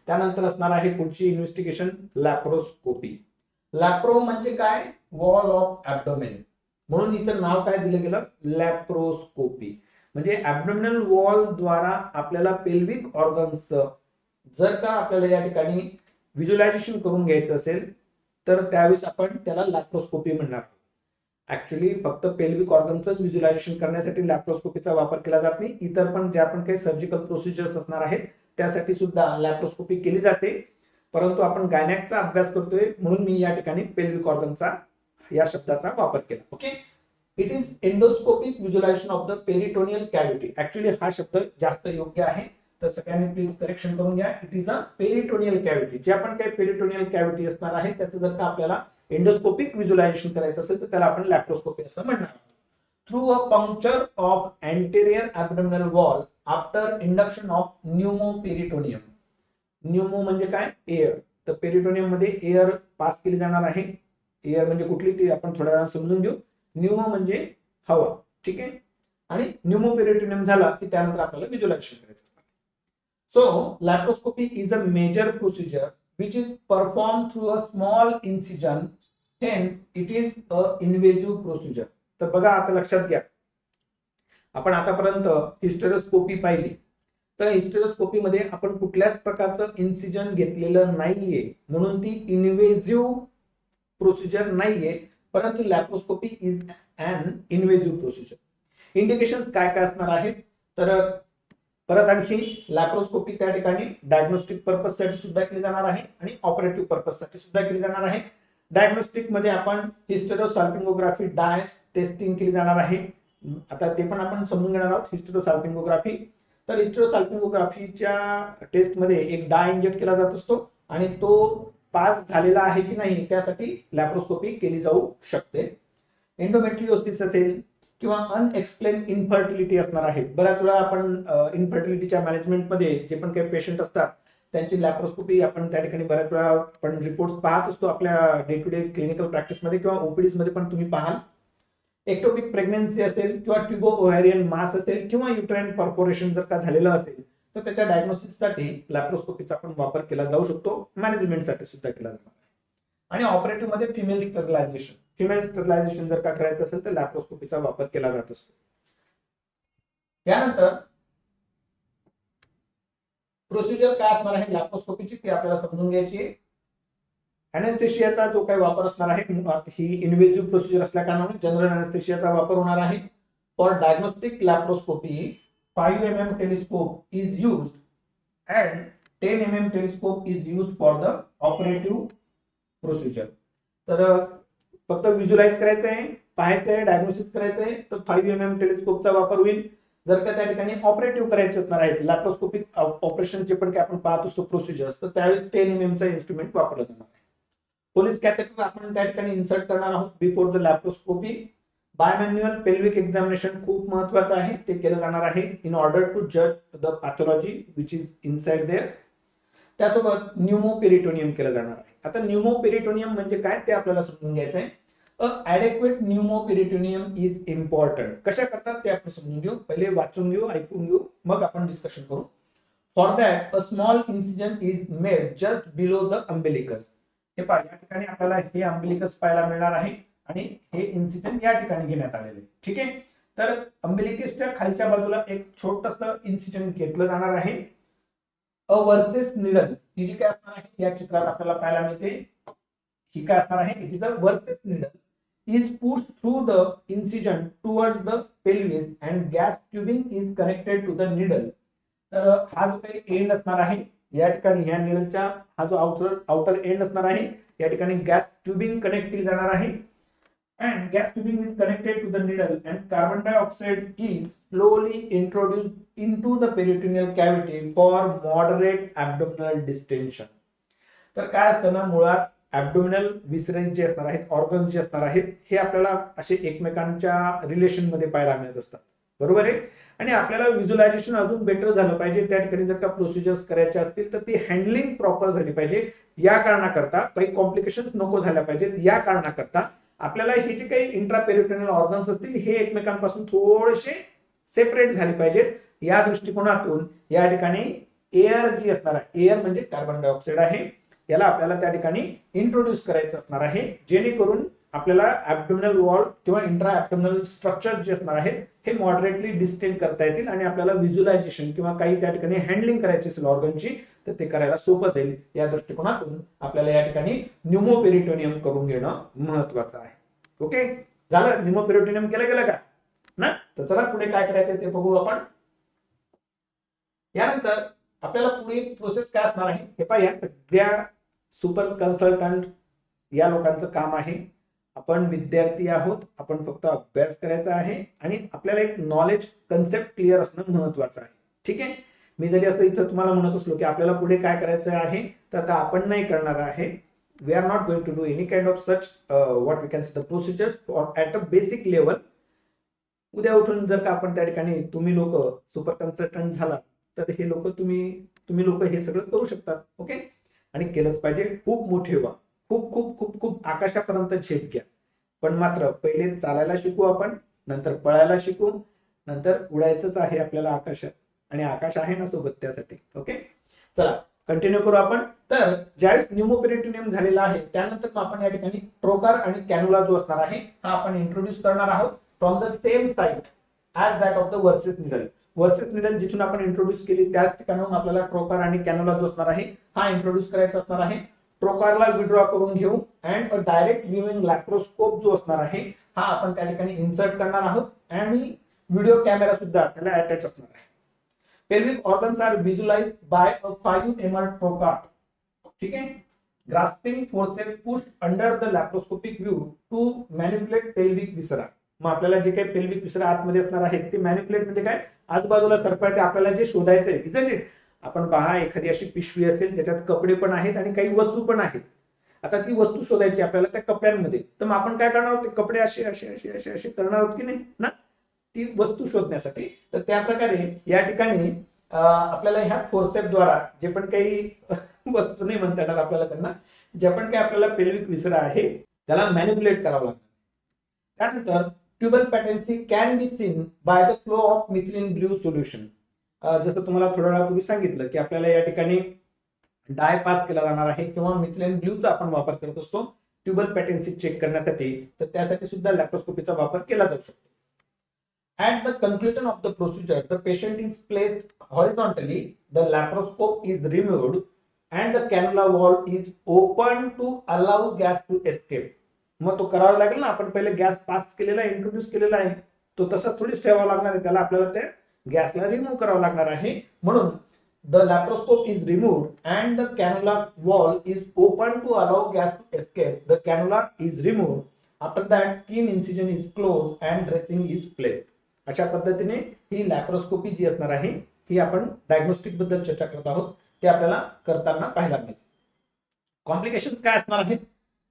त्यानंतर असणार आहे पुढची इन्व्हेस्टिगेशन लॅप्रोस्कोपी. लॅप्रो म्हणजे काय, वॉल ऑफ ॲब्डोमेन, म्हणून हिचं नाव काय दिलं गेलं, लॅप्रोस्कोपी. म्हणजे ॲब्डोमिनल वॉल द्वारा आपल्याला पेल्विक ऑर्गन्स जर का आपल्याला या ठिकाणी व्हिज्युअलायझेशन करून घ्यायचं असेल तर त्यावेळेस आपण त्याला लॅप्रोस्कोपी म्हणणार. ऍक्च्युली फक्त पेल्विक ऑर्गनचंच व्हिज्युअलायझेशन करण्यासाठी लॅप्रोस्कोपीचा वापर केला जात नाही, इतर पण ज्या पण काही सर्जिकल प्रोसिजर्स असणार आहेत त्यासाठी सुद्धा लॅप्रोस्कोपी केली जाते. परंतु आपण गायनॅकचा अभ्यास करतोय म्हणून मी या ठिकाणी पेल्विक ऑर्गनचा या शब्दाचा वापर केला. Okay, it is endoscopic visualisation of the peritoneal cavity. Actually हा शब्द जास्त योग्य आहे, तर सगळ्यांनी प्लीज करेक्शन करून घ्या. It is a peritoneal cavity. जे आपण काही पेरिटोनियल कॅव्हिटी असणार आहे त्याचं जर का आपल्याला एंडोस्कोपिक व्हिज्युअलायझेशन करायचं असेल तर त्याला आपण लॅप्रोस्कोपी असं म्हणणार आहोत. Through a puncture of anterior abdominal wall after induction of pneumoperitoneum. Pneumo म्हणजे काय? एअर. तर पेरिटोनियम मध्ये एअर पास केली जाणार आहे. एअर म्हणजे कुठली ती आपण थोड्या वेळा समजून घेऊ. न्यूमो म्हणजे हवा, ठीक आहे. आणि न्यूमोपेरिटोनियम झाला की त्यानंतर आपल्याला व्हिज्युअलायझेशन करायचं असतं. So laparoscopy is a major procedure which is performed through a small incision, hence it is a invasive procedure. तर बघा आता लक्षात घ्या, आपण आतापर्यंत हिस्टेरोस्कोपी पाहिली, तर हिस्टेरोस्कोपी मध्ये आपण कुठल्याच प्रकारचं इन्सिजन घेतलेलं नाहीये म्हणून ती इन्व्हेजिव्ह प्रोसिजर नाहीये, परंतु laparoscopy is an invasive procedure. Indications काय काय असणार आहेत, तर परत आणखी लॅप्रोस्कोपी त्या ठिकाणी डायग्नोस्टिक पर्पज साठी सुद्धा केली जाणार आहे आणि ऑपरेटिव्ह पर्पज साठी सुद्धा केली जाणार आहे. डायग्नोस्टिक मध्ये आपण हिस्टेरोसाल्पिंगोग्राफी डायस टेस्टिंग केली जाणार आहे. आता ते पण आपण समजून घेणार आहोत हिस्टेरोसाल्पिंगोग्राफी. तर हिस्टेरोसाल्पिंगोग्राफीच्या टेस्ट मध्ये एक डाय इंजेक्ट केला जात असतो आणि तो पास झालेला आहे की नाही त्यासाठी लॅप्रोस्कोपी केली जाऊ शकते. एंडोमेट्रियोसिस असेल किंवा अनएक्सप्लेन इनफर्टिलिटी असणार आहे. बऱ्याच वेळा आपण इनफर्टिलिटीच्या मॅनेजमेंटमध्ये जे पण काही पेशंट असतात त्यांची लॅप्रोस्कोपी आपण त्या ठिकाणी बऱ्याच वेळा आपण रिपोर्ट पाहत असतो आपल्या डे टू डे क्लिनिकल प्रॅक्टिसमध्ये किंवा ओपीडीज मध्ये पण तुम्ही पाहाल. एक्टोपिक प्रेग्नन्सी असेल किंवा ट्युबो ओव्हॅरियन मास असेल किंवा युट्राइन परफोरेशन जर का झालेलं असेल तर त्याच्या डायग्नोसिससाठी लॅप्रोस्कोपीचा आपण वापर केला जाऊ शकतो. मॅनेजमेंटसाठी सुद्धा केला जातो. आणि ऑपरेटिव्ह मध्ये फिमेल स्टरलायझेशन, फिमेल स्टरलायझेशन जर का करायचं असेल तर लॅप्रोस्कोपीचा वापर केला जात असतो. त्यानंतर प्रोसिजर काय असणार आहे लॅप्रोस्कोपीची ते आपल्याला समजून घ्यायची आहे. अनेस्थेशियाचा जो काही वापर असणार आहे, ही इन्व्हेजिव्ह प्रोसिजर असल्या कारणाने जनरल अनेस्थेशियाचा वापर होणार आहे. For diagnostic laparoscopy 5 mm telescope is used and 10 mm telescope is used for the operative procedure. तर फक्त व्हिज्युअलाइज करायचं आहे, पाहायचं आहे, डायग्नोसिस करायचं आहे तर 5 mm टेलिस्कोपचा वापर होईल. जर का त्या ठिकाणी ऑपरेटिव्ह करायचे असणार आहेत लॅप्रोस्कोपिक ऑपरेशन जे पण काय आपण पाहत असतो प्रोसिजर्स, तर त्यावेळेस 10 mm चा इन्स्ट्रुमेंट वापरला जाणार आहे. पोलीस कॅथेटर आपण त्या ठिकाणी इन्सर्ट करणार आहोत before the laparoscopy. Bimanual pelvic examination खूप महत्वाचं आहे, ते केलं जाणार आहे इन ऑर्डर टू जज the pathology which is inside there. त्यासोबत न्यूमोपेरिटोनियम केलं जाणार आहे. आता न्यूमोपेरिटोनियम म्हणजे काय ते आपल्याला समजून घ्यायचं आहे. ॲडेक्वेट न्यूमोपेरिटोनियम इज इम्पॉर्टंट. कशा करतात ते आपण समजून घेऊ, पहिले वाचून घेऊ, ऐकून घेऊ, मग आपण डिस्कशन करू. For that a small incision is made just below the umbilicus. हे पहा या ठिकाणी आपल्याला हे अम्बिलिकस पाहायला मिळणार आहे आणि हे इन्सिजन या ठिकाणी घेण्यात आलेले, ठीक आहे. तर अम्बिलिकसच्या खालच्या बाजूला एक छोटंसं इन्सिजन घेतलं जाणार आहे. अ वर्सेस निडल ही जी काय असणार आहे या चित्रात आपल्याला पाहायला मिळते, ही काय असणार आहे, it is a Veress needle is pushed through the incision towards the pelvis and gas tubing is connected to the needle. तर हा जो काही एंड असणार आहे या ठिकाणी या निडलच्या हा जो आउटर एंड असणार आहे या ठिकाणी गॅस ट्यूबिंग कनेक्ट केली जाणार आहे. And gas tubing is connected to the needle and carbon dioxide is slowly introduced into the peritoneal cavity for moderate abdominal distension. तर काय असतं ना, मुळात ॲब्डोमिनल विसरेज जे असणार आहेत, ऑर्गन्स जे असणार आहेत हे आपल्याला असे एकमेकांच्या रिलेशन मध्ये पाहायला मिळत असतात, बरोबर आहे. आणि आपल्याला व्हिज्युअलायझेशन अजून बेटर झालं पाहिजे, त्या ठिकाणी जर का प्रोसिजर्स करायचे असतील तर ती हँडलिंग प्रॉपर झाली पाहिजे. या कारणाकरता काही कॉम्प्लिकेशन्स नको झाल्या पाहिजेत, या कारणाकरता आपल्याला हे जे काही इंट्रापेरिटोनियल ऑर्गन्स असतील हे एकमेकांपासून थोडेसे सेपरेट झाले पाहिजेत. या दृष्टिकोनातून या ठिकाणी एअर जी असणार आहे, एअर म्हणजे कार्बन डायऑक्साईड आहे, याला आपल्याला त्या ठिकाणी इंट्रोड्यूस करायचं असणार आहे, जेणेकरून आपल्याला ॲब्डोमिनल वॉल किंवा इंट्रा ॲब्डोमिनल स्ट्रक्चर जे असणार आहे हे मॉडरेटली डिस्टेंड करता येतील आणि आपल्याला व्हिज्युअलायझेशन किंवा काही त्या ठिकाणी हँडलिंग करायची असेल ऑर्गनची तर ते करायला सोपं जाईल. या दृष्टिकोनातून आपल्याला या ठिकाणी न्यूमोपेरिटोनियम करून घेणं महत्वाचं आहे. ओके, झालं, निमोपेरिटोनियम केलं गेलं का ना. तर चला पुढे काय करायचं ते बघू आपण. यानंतर आपल्याला पुढे प्रोसेस काय असणार आहे हे पाहूया. सगळ्या सुपर कन्सल्टंट या लोकांचं काम आहे, आपण विद्यार्थी आहोत, आपण फक्त अभ्यास करायचा आहे आणि आपल्याला एक नॉलेज कन्सेप्ट क्लिअर असणं महत्वाचं आहे. ठीक आहे. मी जरी असं इथं तुम्हाला म्हणत असलो की आपल्याला पुढे काय करायचं आहे, तर आता आपण नाही करणार आहे. We are not going to do any kind of such what we can see the procedures for at a basic level. उद्या उठून जर का आपण त्या ठिकाणी तुम्ही लोक सुपर कन्सल्टंट झाला तर हे लोक तुम्ही लोक हे सगळं करू शकतात. ओके. आणि केलंच पाहिजे. खूप मोठे व्हा, खूप खूप खूप खूप आकाशापर्यंत झेप घ्या, पण मात्र पहिले चालायला शिकू आपण, नंतर पळायला शिकू, नंतर उडायचंच आहे आपल्याला आकाशात, आणि आकाश आहे ना सोबत त्यासाठी. ओके. चला कंटिन्यू करू आपण. तर ज्यावेळेस न्यूमोपेरिटोनियम झालेला आहे त्यानंतर मग आपण या ठिकाणी ट्रोकार आणि कॅन्युला जो असणार आहे हा आपण इंट्रोड्यूस करणार आहोत from the same site as that of the versus needle. Versus needle जिथून आपण इंट्रोड्यूस केली त्याच ठिकाणाहून आपल्याला ट्रोकार आणि कॅन्युला जो असणार आहे हा इंट्रोड्यूस करायचा असणार आहे. ट्रोकारला विड्रॉ करून घेऊ अँड अ डायरेक्ट व्ह्यूइंग लॅप्रोस्कोप जो असणार आहे हा आपण त्या ठिकाणी इन्सर्ट करणार आहोत आणि व्हिडिओ कॅमेरा सुद्धा त्याला अटॅच असणार आहे. pelvic organs are visualized by a 5 mm trocar. ठीक है. grasping forceps pushed under the laparoscopic view to manipulate pelvic viscera. मग आपल्याला जे काही पेल्विक विसरा आतमध्ये असणार आहे ते मॅनिप्युलेट म्हणजे काय, आजूबाजूला सरकवायचे आपल्याला जे शोधायचंय. Isn't it. आपण पहा एखादी अशी पिशवी असेल ज्याच्यात कपडे पण आहेत आणि काही वस्तू पण आहेत. आता ती वस्तू शोधायची आपल्याला त्या कपड्यांमध्ये, तर मग आपण काय करणार आहोत, ते कपडे असे असे असे असे असे करणार आहोत की नाही ना, ती वस्तू शोधण्यासाठी. तर त्या प्रकारे या ठिकाणी आपल्याला ह्या फोर्सेप द्वारा जे पण काही वस्तू नाही म्हणता येणार आपल्याला, त्यांना जे पण काही आपल्याला पेल्विक विसरा आहे त्याला मॅनिप्युलेट करावं लागतं. त्यानंतर tubal patency can be seen by the flow of methylene blue solution. जसं तुम्हाला थोड्या वेळापूर्वी सांगितलं की आपल्याला या ठिकाणी डाय पास केला जाणार आहे किंवा मिथिलीन ब्ल्यूचा आपण वापर करत असतो ट्युबल पॅटेन्सी चेक करण्यासाठी, तर त्यासाठी सुद्धा लॅप्रोस्कोपीचा वापर केला जाऊ शकतो. At the conclusion of the procedure, the patient is placed horizontally, the laparoscope is removed, and the cannula wall is open to allow gas to escape. मग तो करावा लागेल ना, आपण पहिले गॅस पास केलेला आहे, इंट्रोड्यूस केलेला आहे, तो तसाच थोडीच ठेवावा लागणार आहे, त्याला आपल्याला त्या गॅसला रिमूव्ह करावं लागणार आहे. म्हणून the laparoscope is removed and the cannula wall is open to allow gas to escape. The cannula is removed. After that, skin incision is closed and dressing is placed. अशा पद्धतीने ही लॅप्रोस्कोपी जी असणार आहे ही आपण diagnostic बद्दल चर्चा करत आहोत, ते आपल्याला करताना पाहायला मिळेल. कॉम्प्लिकेशन्स काय असणार आहेत,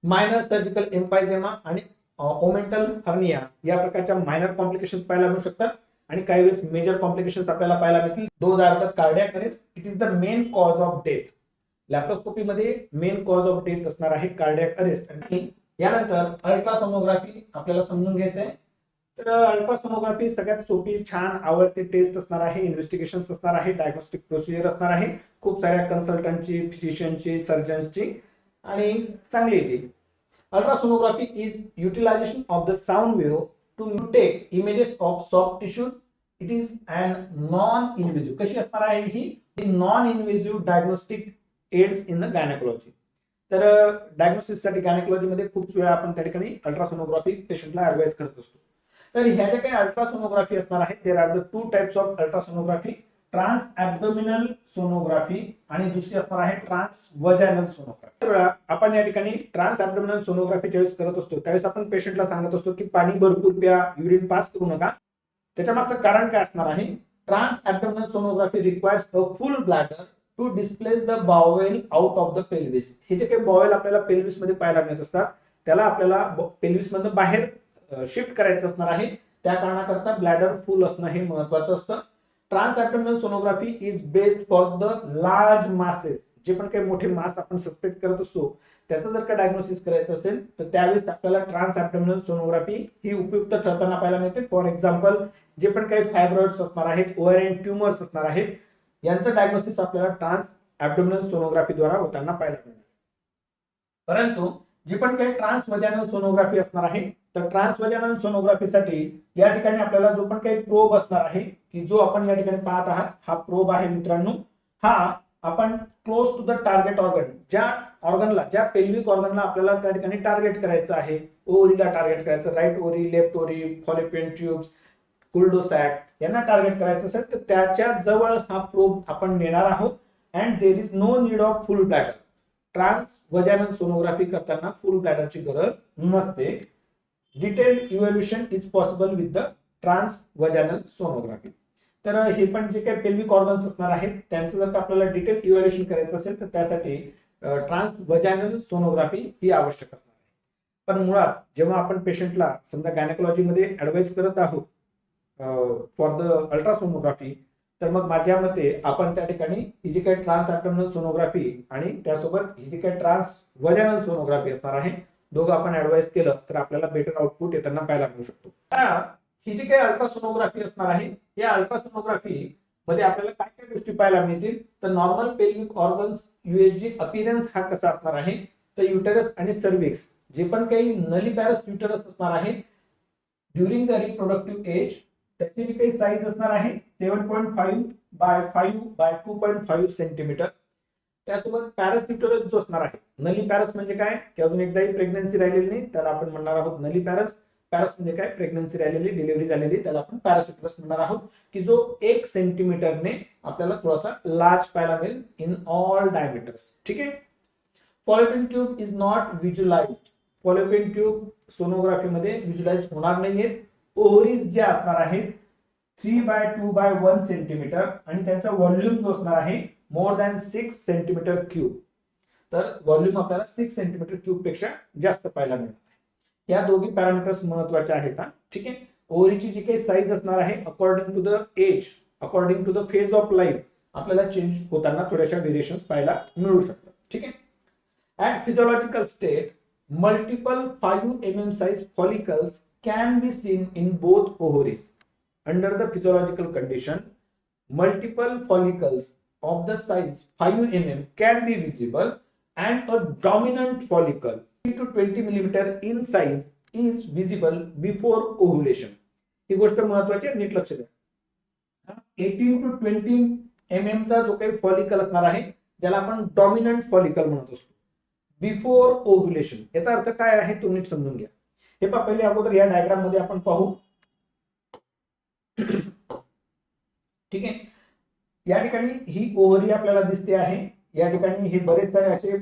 मायनर सर्जिकल एम्पायझेमा आणि ओमेंटल हर्निया या प्रकारच्या मायनर कॉम्प्लिकेशन्स पाहायला मिळू शकतात, आणि काही वेळेस मेजर कॉम्प्लिकेशन्स आपल्याला पाहायला मिळतील. Those are the cardiac arrest. It is the main cause of death. Laparoscopy मध्ये मेन कॉज ऑफ डेथ असणार आहे कार्डियाक अरेस्ट. आणि यानंतर अल्ट्रासोनोग्राफी आपल्याला समजून घ्यायचं आहे. तर अल्ट्रासोनोग्राफी सगळ्यात सोपी, छान, आवडती टेस्ट असणार आहे, इन्व्हेस्टिगेशन असणार आहे, डायग्नोस्टिक प्रोसिजर असणार आहे, खूप साऱ्या कन्सल्टंटची, फिजिशियनची, सर्जन्सची, आणि चांगली येते. Ultrasonography is utilisation of the sound wave to take images of soft tissues. It is an non invasive. कशी असणार आहे ही, non invasive diagnostic aids in the gynaecology. तर डायग्नोसिससाठी गायनेकोलॉजीमध्ये खूप वेळा आपण त्या ठिकाणी अल्ट्रासोनोग्राफी पेशंटला ऍडवाइस करत असतो. तर ह्या ज्या काही अल्ट्रासोनोग्राफी असणार आहे, there are the two types of ultrasonography, trans abdominal sonography आणि दुसरी असणार आहे ट्रान्स वजायनल सोनोग्राफी. तर आपण या ठिकाणी ट्रान्स ॲब्डोमिनल सोनोग्राफी ज्यावेळेस करत असतो त्यावेळेस आपण पेशंटला सांगत असतो की पाणी भरपूर प्या, युरिन पास करू नका. त्याच्या मागचं कारण काय असणार आहे, trans abdominal sonography requires a full bladder to displace the bowel out of the pelvis. हे जे काही बावेल आपल्याला पेल्विस मध्ये पाहायला मिळत असतात त्याला आपल्याला पेल्विस मधून बाहेर शिफ्ट करायचं असणार आहे. त्या कारणाकरता ब्लॅडर फुल असणं हे महत्वाचं असतं. Trans abdominal sonography is based for the large masses. जे पण काही मोठे मास आपण सस्पेक्ट करत असतो त्याचं जर का डायग्नोसिस करायचं असेल तर त्यावेळेस आपल्याला ट्रान्स ॲब्डोमिनल सोनोग्राफी ही उपयुक्त ठरताना पाहायला मिळते. फॉर एक्झाम्पल जे पण काही फायब्रॉइड्स असणार आहेत, ओव्हॅरियन ट्युमर्स असणार आहेत, यांचं डायग्नोसिस आपल्याला ट्रान्स ॲब्डोमिनल सोनोग्राफी द्वारा होताना पाहायला मिळणार. परंतु जी पण काही ट्रान्स वजायनल सोनोग्राफी असणार आहे तर ट्रान्स वजायनल सोनोग्राफीसाठी या ठिकाणी आपल्याला जो पण काही प्रोब असणार आहे की जो आपण या ठिकाणी पाहत आहात हा प्रोब आहे मित्रांनो. हा आपण close to the target organ, ज्या ऑर्गनला, ज्या पेल्विक ऑर्गनला आपल्याला त्या ठिकाणी टार्गेट करायचं आहे, ओव्हरीला टार्गेट करायचं, right ovary, left ovary, fallopian tubes, cul de sac यांना टार्गेट करायचं असेल तर त्याच्या जवळ हा प्रोब आपण नेणार आहोत. And there is no need of full bladder. Transvaginal sonography करताना फुल ब्लॅडरची गरज नसते. Detailed evaluation is possible with the transvaginal sonography. तर हे पण जे काही पेल्विक ऑर्गन्स असणार आहेत त्यांचं जर का आपल्याला डिटेल इव्हॅल्युएशन करायचं असेल तर त्यासाठी ट्रान्स वजायनल सोनोग्राफी ही आवश्यक असणार आहे. पण मुळात जेव्हा आपण पेशंटला समजा गायनेकोलॉजीमध्ये ऍडवाइस करत आहोत फॉर द अल्ट्रासोनोग्राफी, तर मग माझ्या मते आपण त्या ठिकाणी ही जी काही ट्रान्स ॲब्डोमिनल सोनोग्राफी आणि त्यासोबत ही जी काही ट्रान्स वजायनल सोनोग्राफी असणार आहे, दोघं आपण ऍडवाइस केलं तर आपल्याला बेटर आउटपुट येताना पाहायला मिळू शकतो. ही जी काही अल्ट्रासोनोग्राफी असणार आहे, या अल्ट्रासोनोग्राफी मध्ये आपल्याला काय काय गोष्टी पाहायला मिळतील. तर normal pelvic organs USG appearance हा कसा असणार आहे, तर युटेरस आणि सर्व्हिक्स जे पण काही नलिपॅरस युटेरस असणार आहे ड्युरिंग द रिप्रोडक्टिव्ह एज, त्याची जी काही साईज असणार आहे 7.5 बाय 5 बाय 2.5 सेंटीमीटर. त्यासोबत पॅरस युटेरस जो असणार आहे, नलिपॅरस म्हणजे काय की अजून एकदाही प्रेग्नन्सी राहिलेली नाही त्याला आपण म्हणणार आहोत नलिपॅरस. पॅरस म्हणजे काय, प्रेग्नन्सी राहिलेली, डिलिव्हरी झालेली, त्याला आपण पॅरस युटेरस म्हणणार आहोत, की जो 1 सेंटीमीटरने आपल्याला थोडासा लार्ज पाहायला मिळेल इन ऑल डायमीटर्स. ठीक आहे. Fallopian tube is not visualised. Fallopian tube sonography मध्ये व्हिज्युअलाइज होणार नाहीयेत. ओव्हरीज जे असणार आहेत 3 बाय 2 बाय 1 सेंटीमीटर आणि त्यांचा व्हॉल्यूम जो असणार आहे मोर दॅन 6 सेंटीमीटर क्यूब. तर व्हॉल्यूम आपल्याला 6 सेंटीमीटर क्यूब पेक्षा जास्त पाहायला मिळणार आहे. या दोघी पॅरामीटर्स महत्वाचे आहेत. ठीक आहे. ओव्हरीची जी काही साईज असणार आहे according to the age, according to the phase of life आपल्याला चेंज होताना थोड्याशा व्हेरिएशन्स पाहायला मिळू शकतात. ठीक आहे. At physiological state, multiple 5 mm size follicles can be seen in both ovaries. Under the physiological condition, multiple follicles of the size 5 mm can be visible and a dominant follicle 18 to 20 mm in size is visible before ovulation. ही गोष्ट महत्वाची आहे, नीट लक्ष द्या. 18 to 20 mm चा जो काही follicle असणार आहे ज्याला आपण डॉमिनंट फॉलिकल म्हणत असतो बिफोर ओव्ह्युलेशन. याचा अर्थ काय आहे तो नीट समजून घ्या. हे पहा, पहिले अगोदर या डायग्राम मध्ये आपण पाहू. ठीक आहे. या ठिकाणी ही ओव्हरी आपल्याला दिसते आहे. या ठिकाणी हे बरेच सारे असे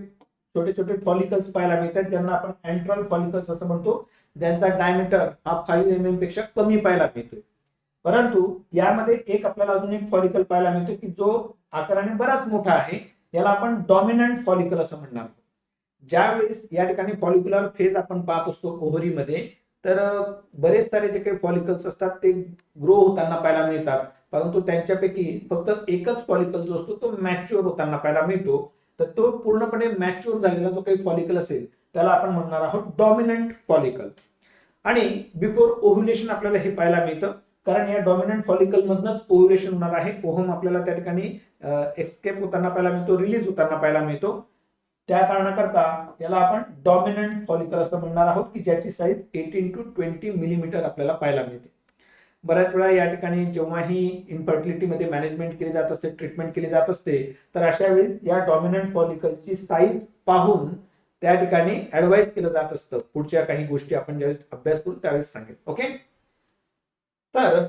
छोटे छोटे फॉलिकल्स पाहायला मिळतात ज्यांना आपण एंट्रल फॉलिकल्स असं म्हणतो, ज्यांचा डायमीटर हा 5 mm पेक्षा कमी पाहायला मिळतोय. परंतु यामध्ये एक आपल्याला अजून एक फॉलिकल पाहायला मिळतो की जो आकाराने बराच मोठा आहे, याला आपण डॉमिनंट फॉलिकल असं म्हणणार. ज्यावेळेस या ठिकाणी फॉलिक्युलर फेज आपण पाहत असतो ओव्हरीमध्ये, तर बरेच सारे जे काही फॉलिकल्स असतात ते ग्रो होताना पाहायला मिळतात, परंतु त्यांच्यापैकी फक्त एकच फॉलिकल जो असतो तो मॅच्युअर होताना पाहायला मिळतो. तर तो पूर्णपणे मॅच्युअर झालेला जो काही फॉलिकल असेल त्याला आपण म्हणणार आहोत डॉमिनंट फॉलिकल. आणि बिफोर ओव्ह्युलेशन आपल्याला हे पाहायला मिळतं, कारण या डॉमिनंट फॉलिकल मधनच ओव्ह्युलेशन होणार आहे. ओव्हम आपल्याला त्या ठिकाणी एस्केप होताना पाहायला मिळतो, रिलीज होताना पाहायला मिळतो. त्या कारणाकरता याला आपण डॉमिनंट फॉलिकल असं म्हणणार आहोत की ज्याची साईज 18 to 20 मिलीमीटर आपल्याला पाहायला मिळते. बऱ्याच वेळा या ठिकाणी जेव्हाही इन्फर्टिलिटी मध्ये मॅनेजमेंट केली जात असते, ट्रीटमेंट केली जात असते, तर अशा वेळेस या डॉमिनंट फॉलिकलची साईज पाहून त्या ठिकाणी ऍडवाइस केलं जात असतं. पुढच्या काही गोष्टी आपण ज्यावेळेस अभ्यास करू त्यावेळेस सांगेल. ओके. तर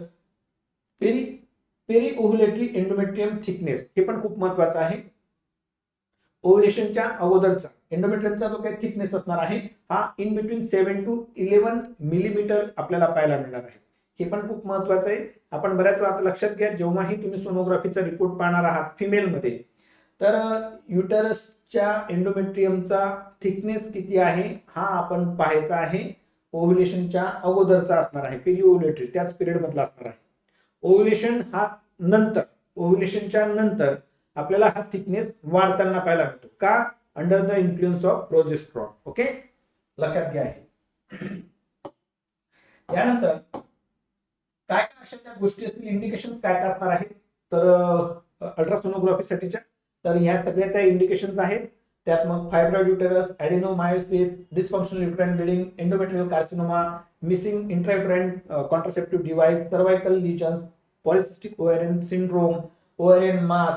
पेरी ओव्हुलेटरी एंडोमेट्रियम थिकनेस हे पण खूप महत्वाचं आहे. ओव्ह्युलेशनच्या अगोदरचा एंडोमेट्रियमचा जो काही थिकनेस असणार आहे हा इन बिटवीन 7 to 11 मिलीमीटर आपल्याला पाहायला मिळणार आहे. हे पण खूप महत्वाचं आहे. आपण बऱ्याच वेळा लक्षात घ्या, जेव्हाही तुम्ही सोनोग्राफीचा रिपोर्ट पाहणार आहात फिमेल मध्ये, तर युटरसच्या एंडोमेट्रियमचा थिकनेस किती आहे हा आपण पाहायचा आहे. ओव्ह्युलेशनच्या अगोदरचा असणार आहे, पेरी ओव्ह्युलेटरी त्याच पिरियड मधला असणार आहे. ओव्ह्युलेशन हा नंतर, ओव्ह्युलेशनच्या नंतर आपल्याला हा थिकनेस वाढताना पाहायला मिळतो. का? Under the influence of progesterone. Okay, लक्षात घ्या. यानंतर काय काय अशा त्या गोष्टी असतील, इंडिकेशन काय काय असणार आहेत तर अल्ट्रासोनोग्राफीसाठीच्या, तर ह्या सगळ्या त्या इंडिकेशन्स आहेत. त्यात मग fibroid uterus, adenomyosis, dysfunctional uterine bleeding, endometrial carcinoma, missing intrauterine contraceptive device, cervical lesions, polycystic ovarian syndrome, ovarian mass,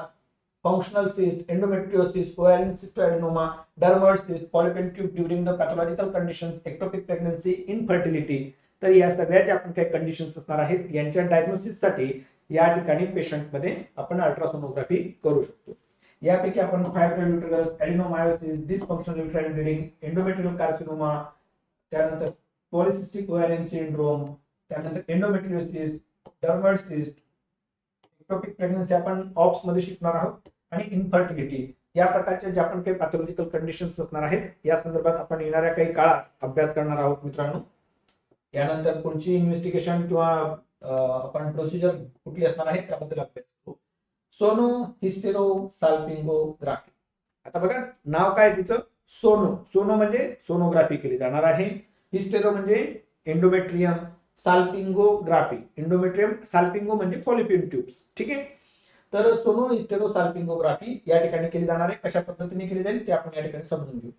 functional cyst, endometriosis, ovarian cystoadenoma, dermoid cyst, fallopian tube during the pathological conditions, ectopic pregnancy, infertility. तर या सगळ्या ज्या आपण काही conditions असणार आहेत यांच्या डायग्नोसिससाठी या ठिकाणी पेशंट मध्ये आपण अल्ट्रासोनोग्राफी करू शकतो. यापैकी आपण fibroid uterus, adenomyosis, dysfunctional uterine bleeding, endometrial carcinoma, त्यानंतर पॉलिसिस्टिक ओव्हॅरियन सिंड्रोम, त्यानंतर endometriosis, dermoid cyst, ectopic pregnancy आपण ऑप्स मध्ये शिकणार आहोत आणि इन्फर्टिलिटी या प्रकारच्या ज्या आपण काही पॅथॉलॉजिकल कंडिशन्स असणार आहेत या संदर्भात आपण येणाऱ्या काही काळात अभ्यास करणार आहोत मित्रांनो. यानंतर पुढची इन्व्हेस्टिगेशन किंवा आपण प्रोसिजर कुठली असणार आहे त्याबद्दल अभ्यास करू. सोनो हिस्टेरो साल्पिंगोग्राफी. आता बघा नाव काय तिचं, सोनो. सोनो म्हणजे सोनोग्राफी केली जाणार आहे. हिस्टेरो म्हणजे एंडोमेट्रियम, साल्पिंगोग्राफी एंडोमेट्रियम, साल्पिंगो म्हणजे फॉलोपियन ट्यूब्स. ठीक आहे. तर सोनो हिस्टेरो साल्पिंगोग्राफी या ठिकाणी केली जाणार आहे. कशा पद्धतीने केली जाईल ते आपण या ठिकाणी समजून घेऊ.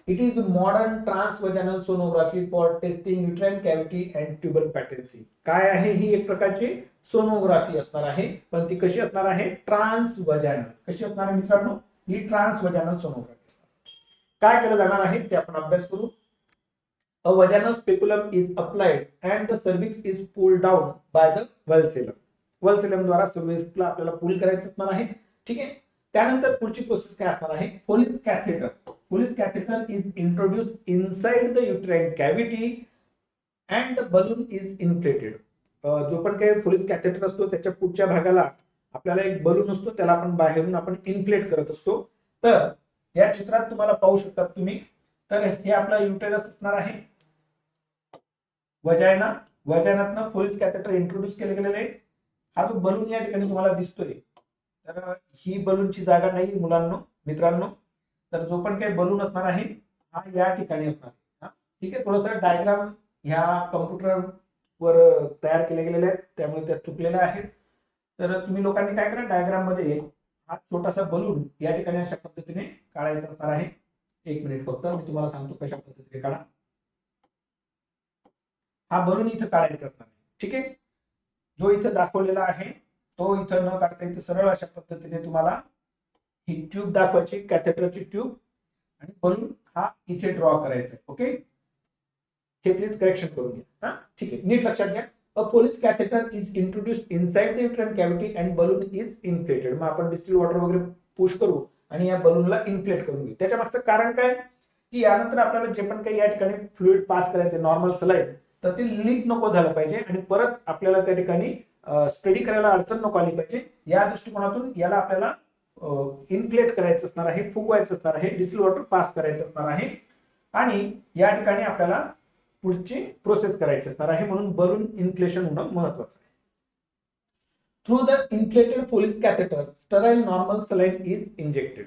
It is modern transvaginal sonography for testing uterine cavity and tubal patency. काय आहे ही एक प्रकारची सोनोग्राफी असणार आहे, पण ती कशी असणार आहे, ट्रान्सव्हॅजिनल. कशी असणार आहे मित्रांनो, ही ट्रान्सव्हॅजिनल सोनोग्राफी असणार. काय केलं जाणार आहे ते आपण अभ्यास करू. A vaginal speculum is applied and the cervix is pulled down by the valcellum. Valcellum द्वारा cervixला आपल्याला पुल करायचं असणार आहे. ठीक आहे. त्यानंतर पुढची प्रोसेस काय असणार आहे, Foley's catheter. Foley's catheter is introduced inside the uterine cavity and the balloon is inflated. जो पण काही फोलिस कॅथेटर असतो त्याच्या पुढच्या भागाला आपल्याला एक बलून असतो, त्याला आपण बाहेरून आपण इन्फ्लेट करत असतो. तर या चित्रात तुम्हाला पाहू शकता तुम्ही, तर हे आपला युटेरस असणार आहे. वजायना, वजायनातनं फोलिस कॅथेटर इंट्रोड्यूस केले गेलेले आहे. हा जो बलून या ठिकाणी तुम्हाला दिसतोय, तर ही बलूनची जागा नाही मुलांनो, मित्रांनो. तर जो पण काही बलून असणार आहे हा या ठिकाणी असणार आहे. ठीक आहे. थोडंसं डायग्राम ह्या कम्प्युटर वर तयार केले गेलेले आहेत त्यामुळे त्या चुकलेल्या आहेत. तर तुम्ही लोकांनी काय करा, डायग्राम मध्ये हा छोटासा बलून या ठिकाणी अशा पद्धतीने काढायचा असणार आहे. एक मिनिट फक्त मी तुम्हाला सांगतो कशा पद्धतीने काढा. हा बलून इथं काढायचा असणार आहे. ठीक आहे. जो इथं दाखवलेला आहे तो इथं न काढता इथं सरळ अशा पद्धतीने तुम्हाला ही ट्यूब दाखवायची, कॅथेटरची ट्यूब, आणि बलून हा इथे ड्रॉ करायचा. ओके. हे प्लीज करेक्शन करून घ्या. ठीक आहे. नीट लक्षात घ्या. A Foley's catheter is introduced inside the uterine cavity and balloon is inflated. मग आपण डिस्टिल वॉटर वगैरे पुश करू आणि या बलूनला इन्फ्लेट करून घेऊ. त्याच्या मागचं कारण काय, की यानंतर आपल्याला जे पण काही या ठिकाणी फ्लुइड पास करायचे नॉर्मल सलाईन, तर ते लीक नको झालं पाहिजे आणि परत आपल्याला त्या ठिकाणी स्टडी करायला अडचण नको आली पाहिजे. या दृष्टिकोनातून याला आपल्याला इन्फ्लेट करायचं असणार आहे, फुगवायचं असणार आहे, डिस्टिल वॉटर पास करायचं असणार आहे आणि या ठिकाणी आपल्याला पुढची प्रोसेस करायची असणार आहे. म्हणून बलून इन्फ्लेशन होणं महत्वाचं आहे. Through the inflated Foley's catheter sterile normal saline is injected.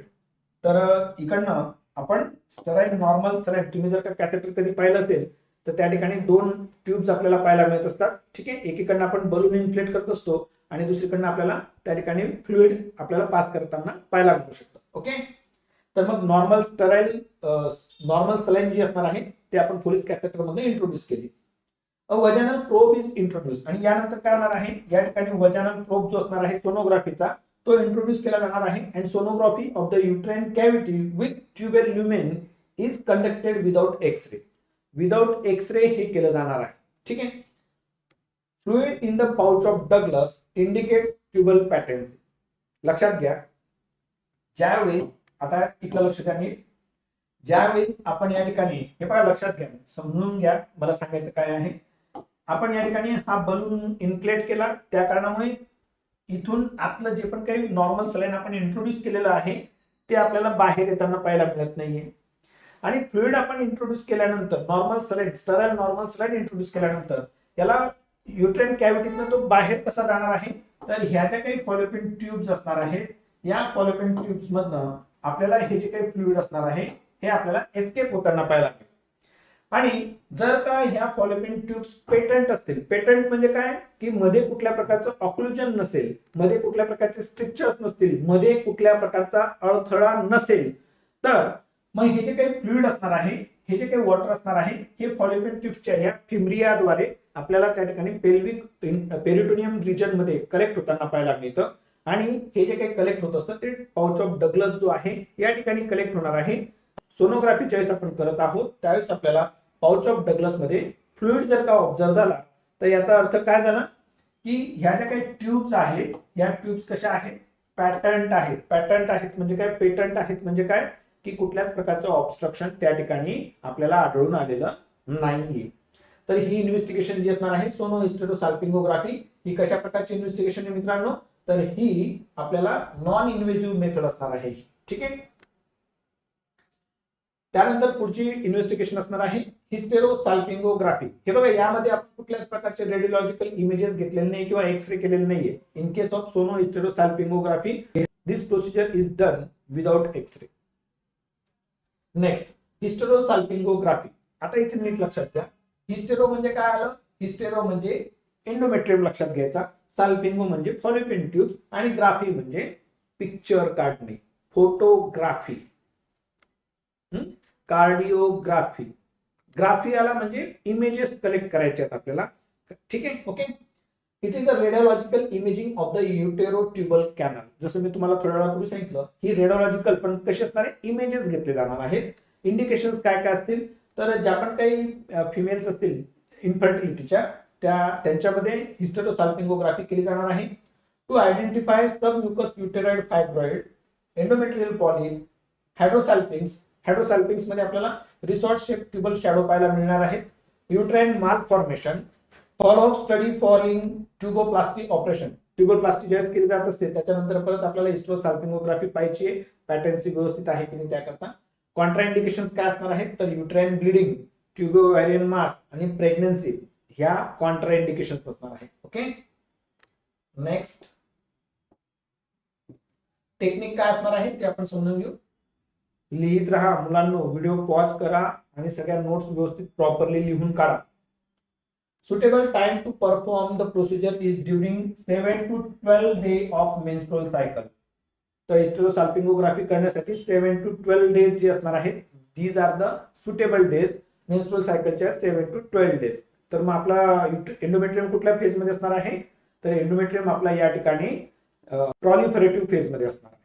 तर इकडनं आपण स्टराइल नॉर्मल सलाईन, तुम्ही जर का कॅथेटर कधी पाहिलं असेल तर त्या ठिकाणी दोन ट्यूब्स आपल्याला पाहायला मिळत असतात. ठीक आहे. एकीकडनं आपण बलून इन्फ्लेट करत असतो आणि दुसरीकडनं आपल्याला त्या ठिकाणी फ्लुइड आपल्याला पास करताना पाहायला मिळू शकतं. ओके. तर मग नॉर्मल स्टराइल नॉर्मल सलाईन जी असणार आहे ते आपण फोलिस कॅथेटर मध्ये इंट्रोड्यूस केली. अ वजानल प्रोब इज इंट्रोड्यूस. आणि यानंतर काय होणार आहे, या ठिकाणी वजानल प्रोब जो असणार आहे सोनोग्राफीचा तो इंट्रोड्यूस केला जाणार आहे. And sonography of the uterine cavity with tubal lumen is conducted without X-ray. Without X-ray हे केलं जाणार आहे. ठीक आहे. Fluid in the pouch of Douglas indicate tubal patency. लक्षात घ्या, ज्यावेळी आता इथलं लक्ष द्या नीट, ज्यावेळी आपण या ठिकाणी हे बघा लक्षात घ्या, समजून घ्या मला सांगायचं काय आहे. आपण या ठिकाणी हा बलून इन्फ्लेट केला, त्या कारणामुळे इथून आतलं जे पण काही नॉर्मल सलाईन आपण इंट्रोड्यूस केलेलं आहे ते आपल्याला बाहेर येताना पाहायला मिळत नाहीये. आणि फ्लुइड आपण इंट्रोड्यूस केल्यानंतर normal saline, Sterlite normal saline introduce केल्यानंतर त्याला युट्राइन कॅव्हिटीतनं तो बाहेर कसा जाणार आहे, तर ह्या ज्या काही फॉलोपियन ट्यूब्स असणार आहेत या फॉलोपियन ट्यूब्स मधनं आपल्याला हे जे काही फ्लुइड असणार आहे हे आपल्याला एस्केप होताना पाहायला मिळेल. आणि जर का ह्या फॉलोपियन ट्यूब्स पेटंट असतील, पेटंट म्हणजे काय, की मध्ये कुठल्या प्रकारचं ऑक्लुजन नसेल, मध्ये कुठल्या प्रकारचे स्ट्रिक्चर्स नसतील, मध्ये कुठल्या प्रकारचा अडथळा नसेल, तर मग हे जे काही फ्लुइड असणार आहे, हे जे काही वॉटर असणार आहे, हे फॉलोपियन ट्यूब्सच्या ह्या फिमरियाद्वारे आपल्याला त्या ठिकाणी पेल्विक पेरिटोनियम रिजन मध्ये कलेक्ट होताना पाहायला मिळतं. आणि हे जे काही कलेक्ट होत असतं ते पाउच ऑफ डगलस जो आहे या ठिकाणी कलेक्ट होणार आहे. सोनोग्राफी ज्यावेळेस आपण करत आहोत त्यावेळेस आपल्याला पाउच ऑफ डगलस मध्ये फ्लुइड जर का ऑब्झर्व झाला तर याचा अर्थ काय झाला की ह्या ज्या काही ट्यूब्स आहेत या ट्यूब्स कशा आहेत, पॅटर्न्ड आहेत. पॅटर्न्ड आहेत म्हणजे काय, पेटंट आहेत म्हणजे काय की कुठल्याच प्रकारचं ऑब्स्ट्रक्शन त्या ठिकाणी आपल्याला आढळून आलेलं नाहीये. तर ही इन्व्हेस्टिगेशन जी असणार आहे सोनो हिस्टेरोसाल्पिंगोग्राफी, ही कशा प्रकारची इन्व्हेस्टिगेशन आहे मित्रांनो, तर ही आपल्याला नॉन इन्व्हेसिव्ह मेथड असणार आहे. ठीक आहे. त्यानंतर पुढची इन्व्हेस्टिगेशन असणार आहे हिस्टेरोसाल्पिंगोग्राफी. हे बघा यामध्ये आपण कुठल्याच प्रकारचे रेडिओलॉजिकल इमेजेस घेतलेले नाही किंवा एक्सरे केलेले नाहीये. In case of sono hysterosalpingography this procedure is done without x ray. Next hysterosalpingography. आता इथे नीट लक्षात घ्या, हिस्टेरो म्हणजे काय आलं, हिस्टेरो म्हणजे एंडोमेट्रियम लक्षात घ्यायचा, साल्पिंगो म्हणजे फॉलोपियन ट्यूब आणि ग्राफी म्हणजे पिक्चर काढणे, फोटोग्राफी, कार्डिओग्राफी. ग्राफी आला म्हणजे इमेजेस कलेक्ट करायचे आहेत आपल्याला. ठीक आहे, okay. It is a radiological imaging of the uterotubal canal. जसं मी तुम्हाला थोड्या वेळापूर्वी सांगितलं ही रेडिओलॉजिकल पण कशी असणार आहे, इमेजेस घेतले जाणार आहेत. इंडिकेशन्स काय काय असतील तर ज्या पण काही फिमेल्स असतील इन्फर्टिलिटीच्या त्यांच्यामध्ये हिस्टेरोसाल्पिंगोग्राफी केली जाणार आहे to identify submucous uterine fibroid, endometrial polyp, hydrosalpinx. Hydrosalpinx मध्ये आपल्याला रिसॉर्ट शेप ट्यूबल शॅडो पाहायला मिळणार आहेत. Uterine malformation, follow up study following tuboplasty operation. Tuboplasty ज्यावेळेस केली जात असते त्याच्यानंतर परत आपल्याला हिस्टेरोसाल्पिंगोग्राफी पाहिजे आहे, पॅटर्न्सी व्यवस्थित आहे की नाही त्याकरता. कॉन्ट्राइंडिकेशन्स काय असणार आहेत तर युट्राइन ब्लिडिंग, ट्यूबोव्हॅरियन मास आणि प्रेग्नन्सी ह्या कॉन्ट्राइंडिकेशन्स असणार आहेत. ओके. नेक्स्ट टेक्निक काय असणार आहे ते आपण समजून घेऊ. लिहित राहा मुलांनो, व्हिडिओ पॉज करा आणि सगळ्या नोट्स व्यवस्थित प्रॉपरली लिहून काढा. Suitable time to perform the procedure is during 7 to 12 day of menstrual cycle. तर हिस्टेरोसाल्पिंगोग्राफी करण्यासाठी 7 to 12 डेज जे असणार आहेत these are the suitable days. Menstrual सायकलच्या 7 to 12 डेज. तर मग आपला एंडोमेट्रियम कुठल्या फेज मध्ये असणार आहे तर एंडोमेट्रियम आपला या ठिकाणी प्रॉलिफरेटिव्ह फेज मध्ये असणार आहे.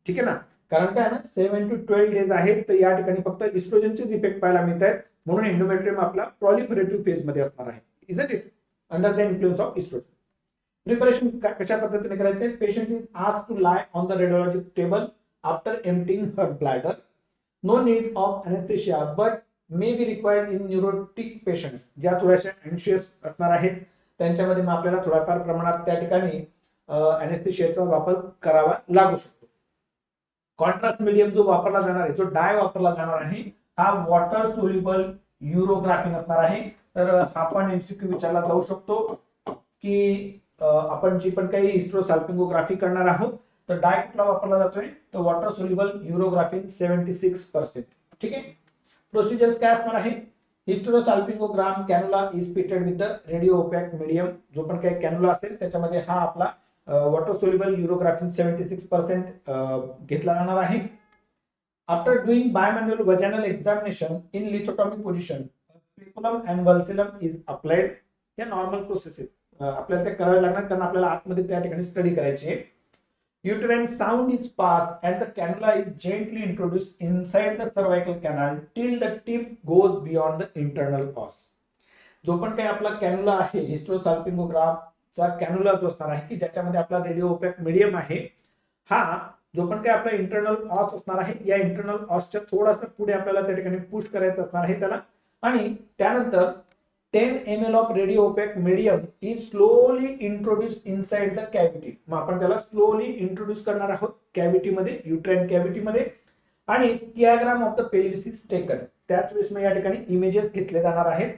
ठीक आहे ना, कारण काय ना 7 to 12 डेज आहेत तर या ठिकाणी फक्त इस्ट्रोजनचेच इफेक्ट पाहायला मिळत आहेत म्हणून एंडोमेट्रियम आपला प्रॉलिफरेटिव्ह फेज मध्ये असणार आहे. Isn't it, under the influence of oestrogen. Preparation कशा पद्धतीने करायचे, patient is asked to lie on the radiologic table after emptying her bladder. No need of anaesthesia but may be required in neurotic patients. ज्या थोड्याशा अँशियस असणार आहेत त्यांच्यामध्ये मग आपल्याला थोड्याफार प्रमाणात त्या ठिकाणी अनेस्थेशियाचा वापर करावा लागू शकतो. कॉन्ट्रास्ट मीडियम जो वापरला जाणार आहे, जो डाय वापरला जाणार आहे हा वॉटर सोल्युबल युरोग्राफी असणार आहे. तर हा पण एमसीक्यू विचारला जाऊ शकतो की आपण जी पण काही हिस्टेरोसाल्पिंगोग्राफी करणार आहोत तर डाय कुठला वापरला जातोय तर वॉटर सोल्युबल युरोग्राफी 76%. ठीक आहे. प्रोसिजर्स काय असणार आहे, hysterosalpingogram cannula is fitted with the radio opaque medium. जो पण काही कॅन्युला असेल त्याच्यामध्ये हा आपला वॉटर सोल्युबल युरोग्राफी 76% घेतला जाणार आहे. After doing bimanual vaginal examination in lithotomy position speculum and vulsellum is applied. या नॉर्मल प्रोसेस आहे, आपल्याला ते करावे लागणार कारण आपल्याला आतमध्ये त्या ठिकाणी स्टडी करायची आहे. Uterine sound is passed and the cannula is gently introduced inside the cervical canal till the tip goes beyond the internal os. जो पण काही आपला कॅन्युला आहे हिस्टेरोसाल्पिंगोग्राफचा कॅन्युला जो असणार आहे की ज्याच्यामध्ये आपला रेडिओ ओपॅक मीडियम आहे, हा जो पण काही आपला इंटरनल ऑस असणार आहे या इंटरनल ऑसच्या थोडासा पुढे आपल्याला त्या ठिकाणी पुश करायचं असणार आहे त्याला. आणि त्यानंतर 10 ml of radio opaque medium is slowly introduced inside the cavity. मग आपण त्याला स्लोली इंट्रोड्यूस करणार आहोत कॅव्हिटी मध्ये, युट्राइन कॅव्हिटी मध्ये. आणि skiagram of the pelvis is taken. त्याच वेळेस मग या ठिकाणी इमेजेस घेतले जाणार आहेत.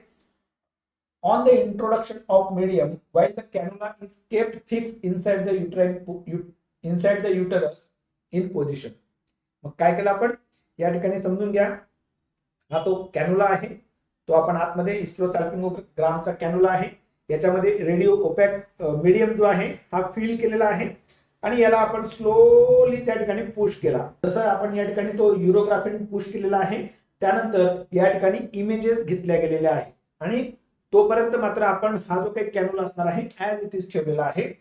On the introduction of medium while the cannula is kept fixed inside the uterus in position. मग काय केलं आपण या ठिकाणी समजून घ्या, हा तो कॅन्युला आहे तो आपण आतमध्ये हिस्टेरोसाल्पिंगोग्रामचा कॅन्युला आहे, याच्यामध्ये रेडिओ ओपॅक मीडियम जो आहे हा फिल केलेला आहे आणि याला आपण स्लोली त्या ठिकाणी पुश केला. जसं आपण या ठिकाणी तो युरोग्राफीने पुश केलेला आहे त्यानंतर या ठिकाणी इमेजेस घेतल्या गेलेल्या आहेत आणि तोपर्यंत मात्र आपण हा जो काही कॅन्युला असणार आहे ऍज इट इज ठेवलेला आहे.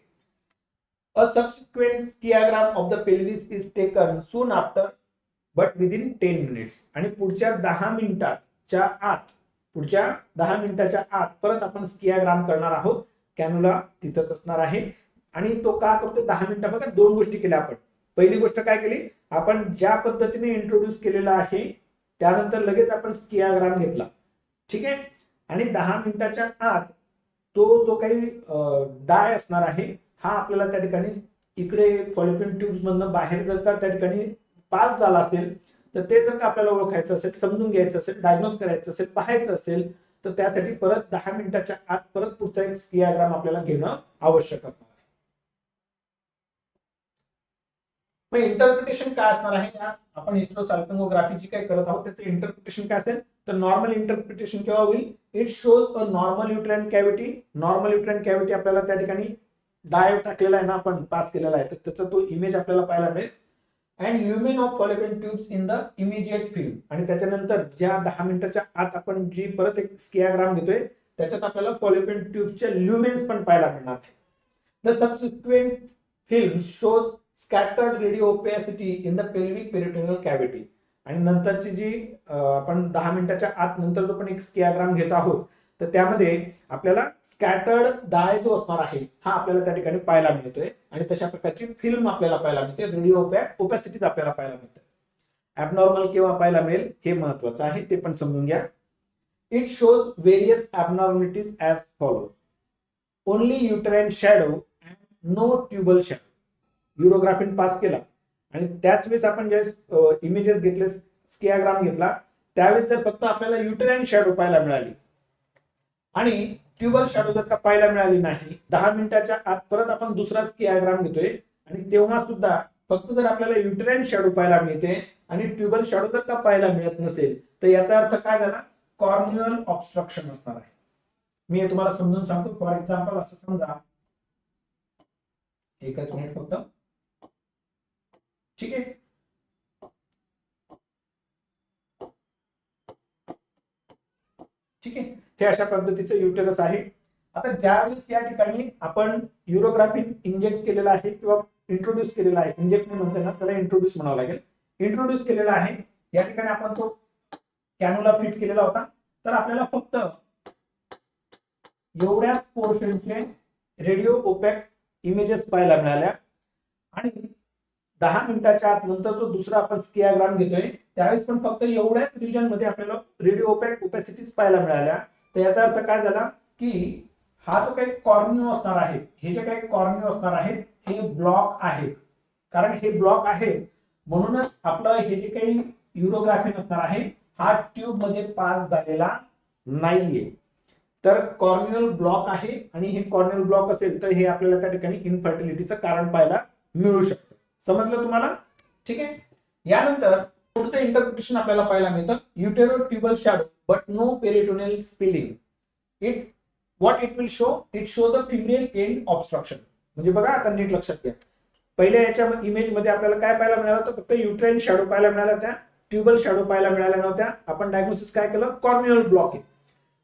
A subsequent skiagram of the pelvis is taken soon after but within 10 minutes. आणि पुढच्या 10 मिनिटाच्या आत परत आपण स्कियाग्राम करणार आहोत. कॅन्युला तिथंच असणार आहे. आणि तो का करतो 10 मिनिटं? बघा, दोन गोष्टी केल्या आपण. पहिली गोष्ट काय केली, आपण ज्या पद्धतीने इंट्रोड्यूस केलेला आहे त्यानंतर लगेच आपण स्कियाग्राम घेतला. ठीक आहे. आणि 10 मिनिटाच्या आत तो जो काही डाय असणार आहे हा आपल्याला त्या ठिकाणी इकडे फॉलोपियन ट्यूब्स मधनं बाहेर जर का त्या ठिकाणी पास झाला असेल तर ते जर का आपल्याला ओळखायचं असेल, समजून घ्यायचं असेल, डायग्नोज करायचं असेल, पाहायचं असेल तर त्यासाठी परत 10 मिनिटाच्या आत परत पुढचा एक स्कियाग्राम आपल्याला घेणं आवश्यक असणार आहे. मग इंटरप्रिटेशन काय असणार आहे? आपण हिस्टोसाल्पिंगोग्राफी जी काय करत आहोत त्याचं इंटरप्रिटेशन काय असेल तर नॉर्मल इंटरप्रिटेशन केव्हा होईल? It shows a normal uterine cavity. Normal uterine cavity आपल्याला त्या ठिकाणी डाय टाकलेला आहे ना, आपण पास केलेला आहे, तर त्याचा तो इमेज आपल्याला पाहायला मिळेल. And lumen of fallopian tubes in the immediate film. आणि त्याच्यानंतर ज्या 10 मिनिटाच्या आत आपण जी परत एक स्कियाग्राम घेतोय त्याच्यात आपल्याला फॉलोपियन ट्यूब्सच्या ल्युमेन्स पण पाहायला मिळणार आहे. The subsequent film shows scattered radio opacity in the pelvic peritoneal cavity. आणि नंतरची जी आपण 10 मिनिटाच्या आत नंतर जो पण एक स्कियाग्राम घेत आहोत तर त्यामध्ये आपल्याला स्कॅटर्ड डाय जो असणार आहे हा आपल्याला त्या ठिकाणी पाहायला मिळतोय. आणि तशा प्रकारची फिल्म आपल्याला पाहायला मिळते. रेडिओ ओपॅसिटी आपल्याला पाहायला मिळते. ॲबनॉर्मल केव्हा पाहायला मिळेल हे महत्वाचं आहे, ते पण समजून घ्या. It shows various abnormalities as follows. Only uterine shadow and no tubal shadow. Urografin pass केला आणि त्याच वेळेस आपण जे इमेजेस घेतले, स्कियाग्राम घेतला, त्यावेळेस जर फक्त आपल्याला युट्राइन शॅडो पाहायला मिळाली आणि ट्युबल शॅडो जर का पाहायला मिळाली नाही, 10 मिनिटाच्या आत परत आपण दुसरा स्कियाग्राम घेतोय आणि तेव्हा सुद्धा फक्त जर आपल्याला युट्राइन शॅडो पाहायला मिळते आणि ट्युबल शॅडो जर का पाहायला मिळत नसेल तर याचा अर्थ काय झाला? कॉर्नियल ऑब्स्ट्रक्शन असणार आहे. मी हे तुम्हाला समजून सांगतो. फॉर एक्झाम्पल असं समजा, एकच मिनिट फक्त. ठीक आहे. ठीक आहे. हे अशा पद्धतीचं युटेरस आहे. आता ज्यावेळेस या ठिकाणी आपण युरोग्राफीन इंजेक्ट केलेला आहे किंवा इंट्रोड्यूस केलेला आहे, इंजेक्ट नाही म्हणते ना, त्याला इंट्रोड्यूस म्हणावं लागेल, इंट्रोड्यूस केलेला आहे, या ठिकाणी आपण तो कॅन्युला फिट केलेला होता, तर आपल्याला फक्त एवढ्याच पोर्शनचे रेडिओ ओपॅक इमेजेस पाहायला मिळाल्या. आणि 10 मिनिटाच्या आत नंतर जो दुसरा आपण स्कियाग्राम घेतोय त्यावेळेस पण फक्त एवढ्याच रिजन मध्ये आपल्याला रेडिओ ओपॅसिटीज पाहायला मिळाल्या. तर याचा अर्थ काय झाला की हा जो काही कॉर्निओ असणार आहे, हे जे काही कॉर्निओ असणार आहेत हे ब्लॉक आहेत. कारण हे ब्लॉक आहे म्हणूनच आपलं हे जे काही युरोग्राफीन असणार आहे हा ट्यूब मध्ये पास झालेला नाहीये. तर कॉर्नियल ब्लॉक आहे आणि हे कॉर्नियल ब्लॉक असेल तर हे आपल्याला त्या ठिकाणी इनफर्टिलिटीचं कारण पाहायला मिळू शकतं. समजलं तुम्हाला? ठीक आहे. यानंतर पुढचं इंटरप्रिटेशन आपल्याला पाहायला मिळतं utero tubal shadow but no peritoneal spilling. It what it will show? It show the female end obstruction. म्हणजे बघा, आता नीट लक्षात घ्या, पहिल्या याच्या इमेज मध्ये आपल्याला काय पाहायला मिळालं होतं? फक्त युट्राइन शॅडो पाहायला मिळाल्या होत्या, ट्युबल शॅडो पाहायला मिळाल्या नव्हत्या. आपण डायग्नोसिस काय केलं? कॉर्नियल ब्लॉक आहे.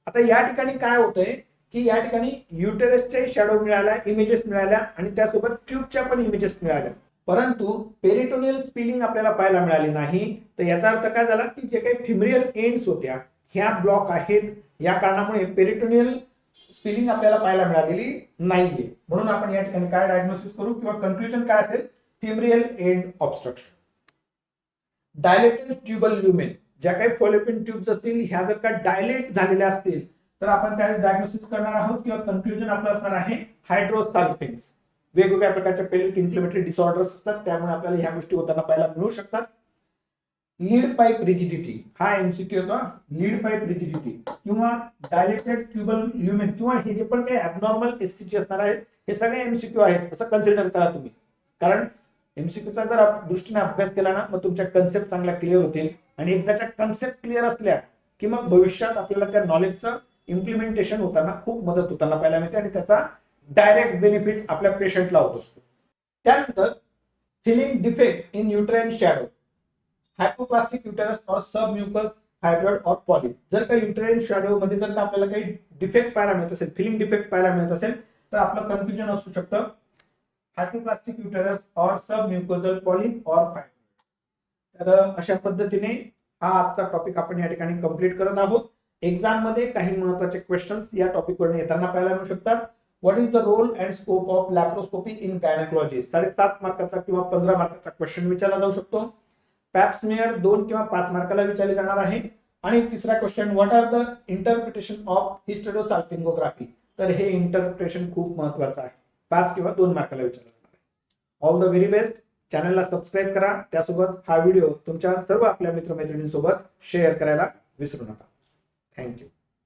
आता या ठिकाणी काय होतंय की या ठिकाणी युटेरसचे शॅडो मिळाल्या, इमेजेस मिळाल्या आणि त्यासोबत ट्यूबच्या पण इमेजेस मिळाल्या, परंतु पेरिटोनियल स्पिलिंग आपल्याला पाहायला मिळाली नाही. तर याचा अर्थ काय झाला की जे काही फिमेरियल एंड्स होत्या ह्या ब्लॉक आहेत. या कारणामुळे पेरिटोनियल स्पिलिंग आपल्याला पाहायला मिळालेली नाहीये. म्हणून आपण या ठिकाणी काय डायग्नोसिस करू किंवा कन्क्लुजन काय असेल? Fimbrial end obstruction. Dilated tubal lumen. ज्या काही फॉलोपियन ट्यूब्स असतील ह्या जर का डायलेट झालेल्या असतील तर आपण त्यावेळेस डायग्नोसिस करणार आहोत किंवा कन्क्लुजन आपलं असणार आहे हायड्रोसाल्पिन्स. वेगवेगळ्या प्रकारच्या पेल्विक इन्फ्लेमेटरी डिसऑर्डर्स असतात, त्यामुळे आपल्याला ह्या गोष्टी होताना पाहायला मिळू शकतात. लीड पाईप रिजिडिटी हा एमसीक्यू होता. लीड पाईप रिजिडिटी किंवा डायलेटेड ट्युबल ल्युमेन किंवा हे जे पण काही ॲबनॉर्मल एससीजी असणार आहेत हे सगळे एमसीक्यू आहेत असं कन्सिडर करा तुम्ही. कारण एमसीक्यूचा जर दृष्टीने अभ्यास केला ना मग तुमच्या कन्सेप्ट चांगल्या क्लिअर होतील. आणि एकदाच्या कन्सेप्ट क्लिअर असल्या की मग भविष्यात आपल्याला त्या नॉलेजचं इम्प्लिमेंटेशन होताना खूप मदत होताना पाहायला मिळते आणि त्याचा डायरेक्ट बेनिफिट आपल्या पेशंटला होत असतो. त्यानंतर filling defect in uterine shadow, hypoplastic uterus or submucous fibroid और पॉलिप. जर का युट्राइन शॅडो मध्ये जर का आपल्याला काही डिफेक्ट पाहायला मिळत असेल, फिलिंग डिफेक्ट पाहायला मिळत असेल तर आपलं कन्फ्युजन असू शकतं हायपोप्लास्टिक युटेरस और सब म्युकोजल पॉलिप और फायब्रॉइड। तर अशा पद्धतीने हा आजचा टॉपिक आपण या ठिकाणी कंप्लीट करत आहोत। एक्झाम मध्ये काही महत्त्वाचे क्वेश्चन्स या टॉपिक वरून येताना पाहायला मिळू शकतात। What is the role and scope of laparoscopy in gynaecology, 7.5 मार्काचा किंवा 15 मार्काचा क्वेश्चन विचारला जाऊ शकतो। पॅप्समेअर 2 किंवा 5 मार्काला विचारले जाणार आहे। आणि तिसरा question, what are the interpretation of hysterosalpingography, तर हे इंटरप्रिटेशन खूप महत्त्वाचं आहे, 5 किंवा 2 मार्काला विचारलं जाणार आहे। All the very best. चॅनलला सबस्क्राईब करा, त्यासोबत हा व्हिडिओ तुमच्या सर्व आपल्या मित्रमैत्रिणींसोबत शेअर करायला विसरू नका। थँक्यू।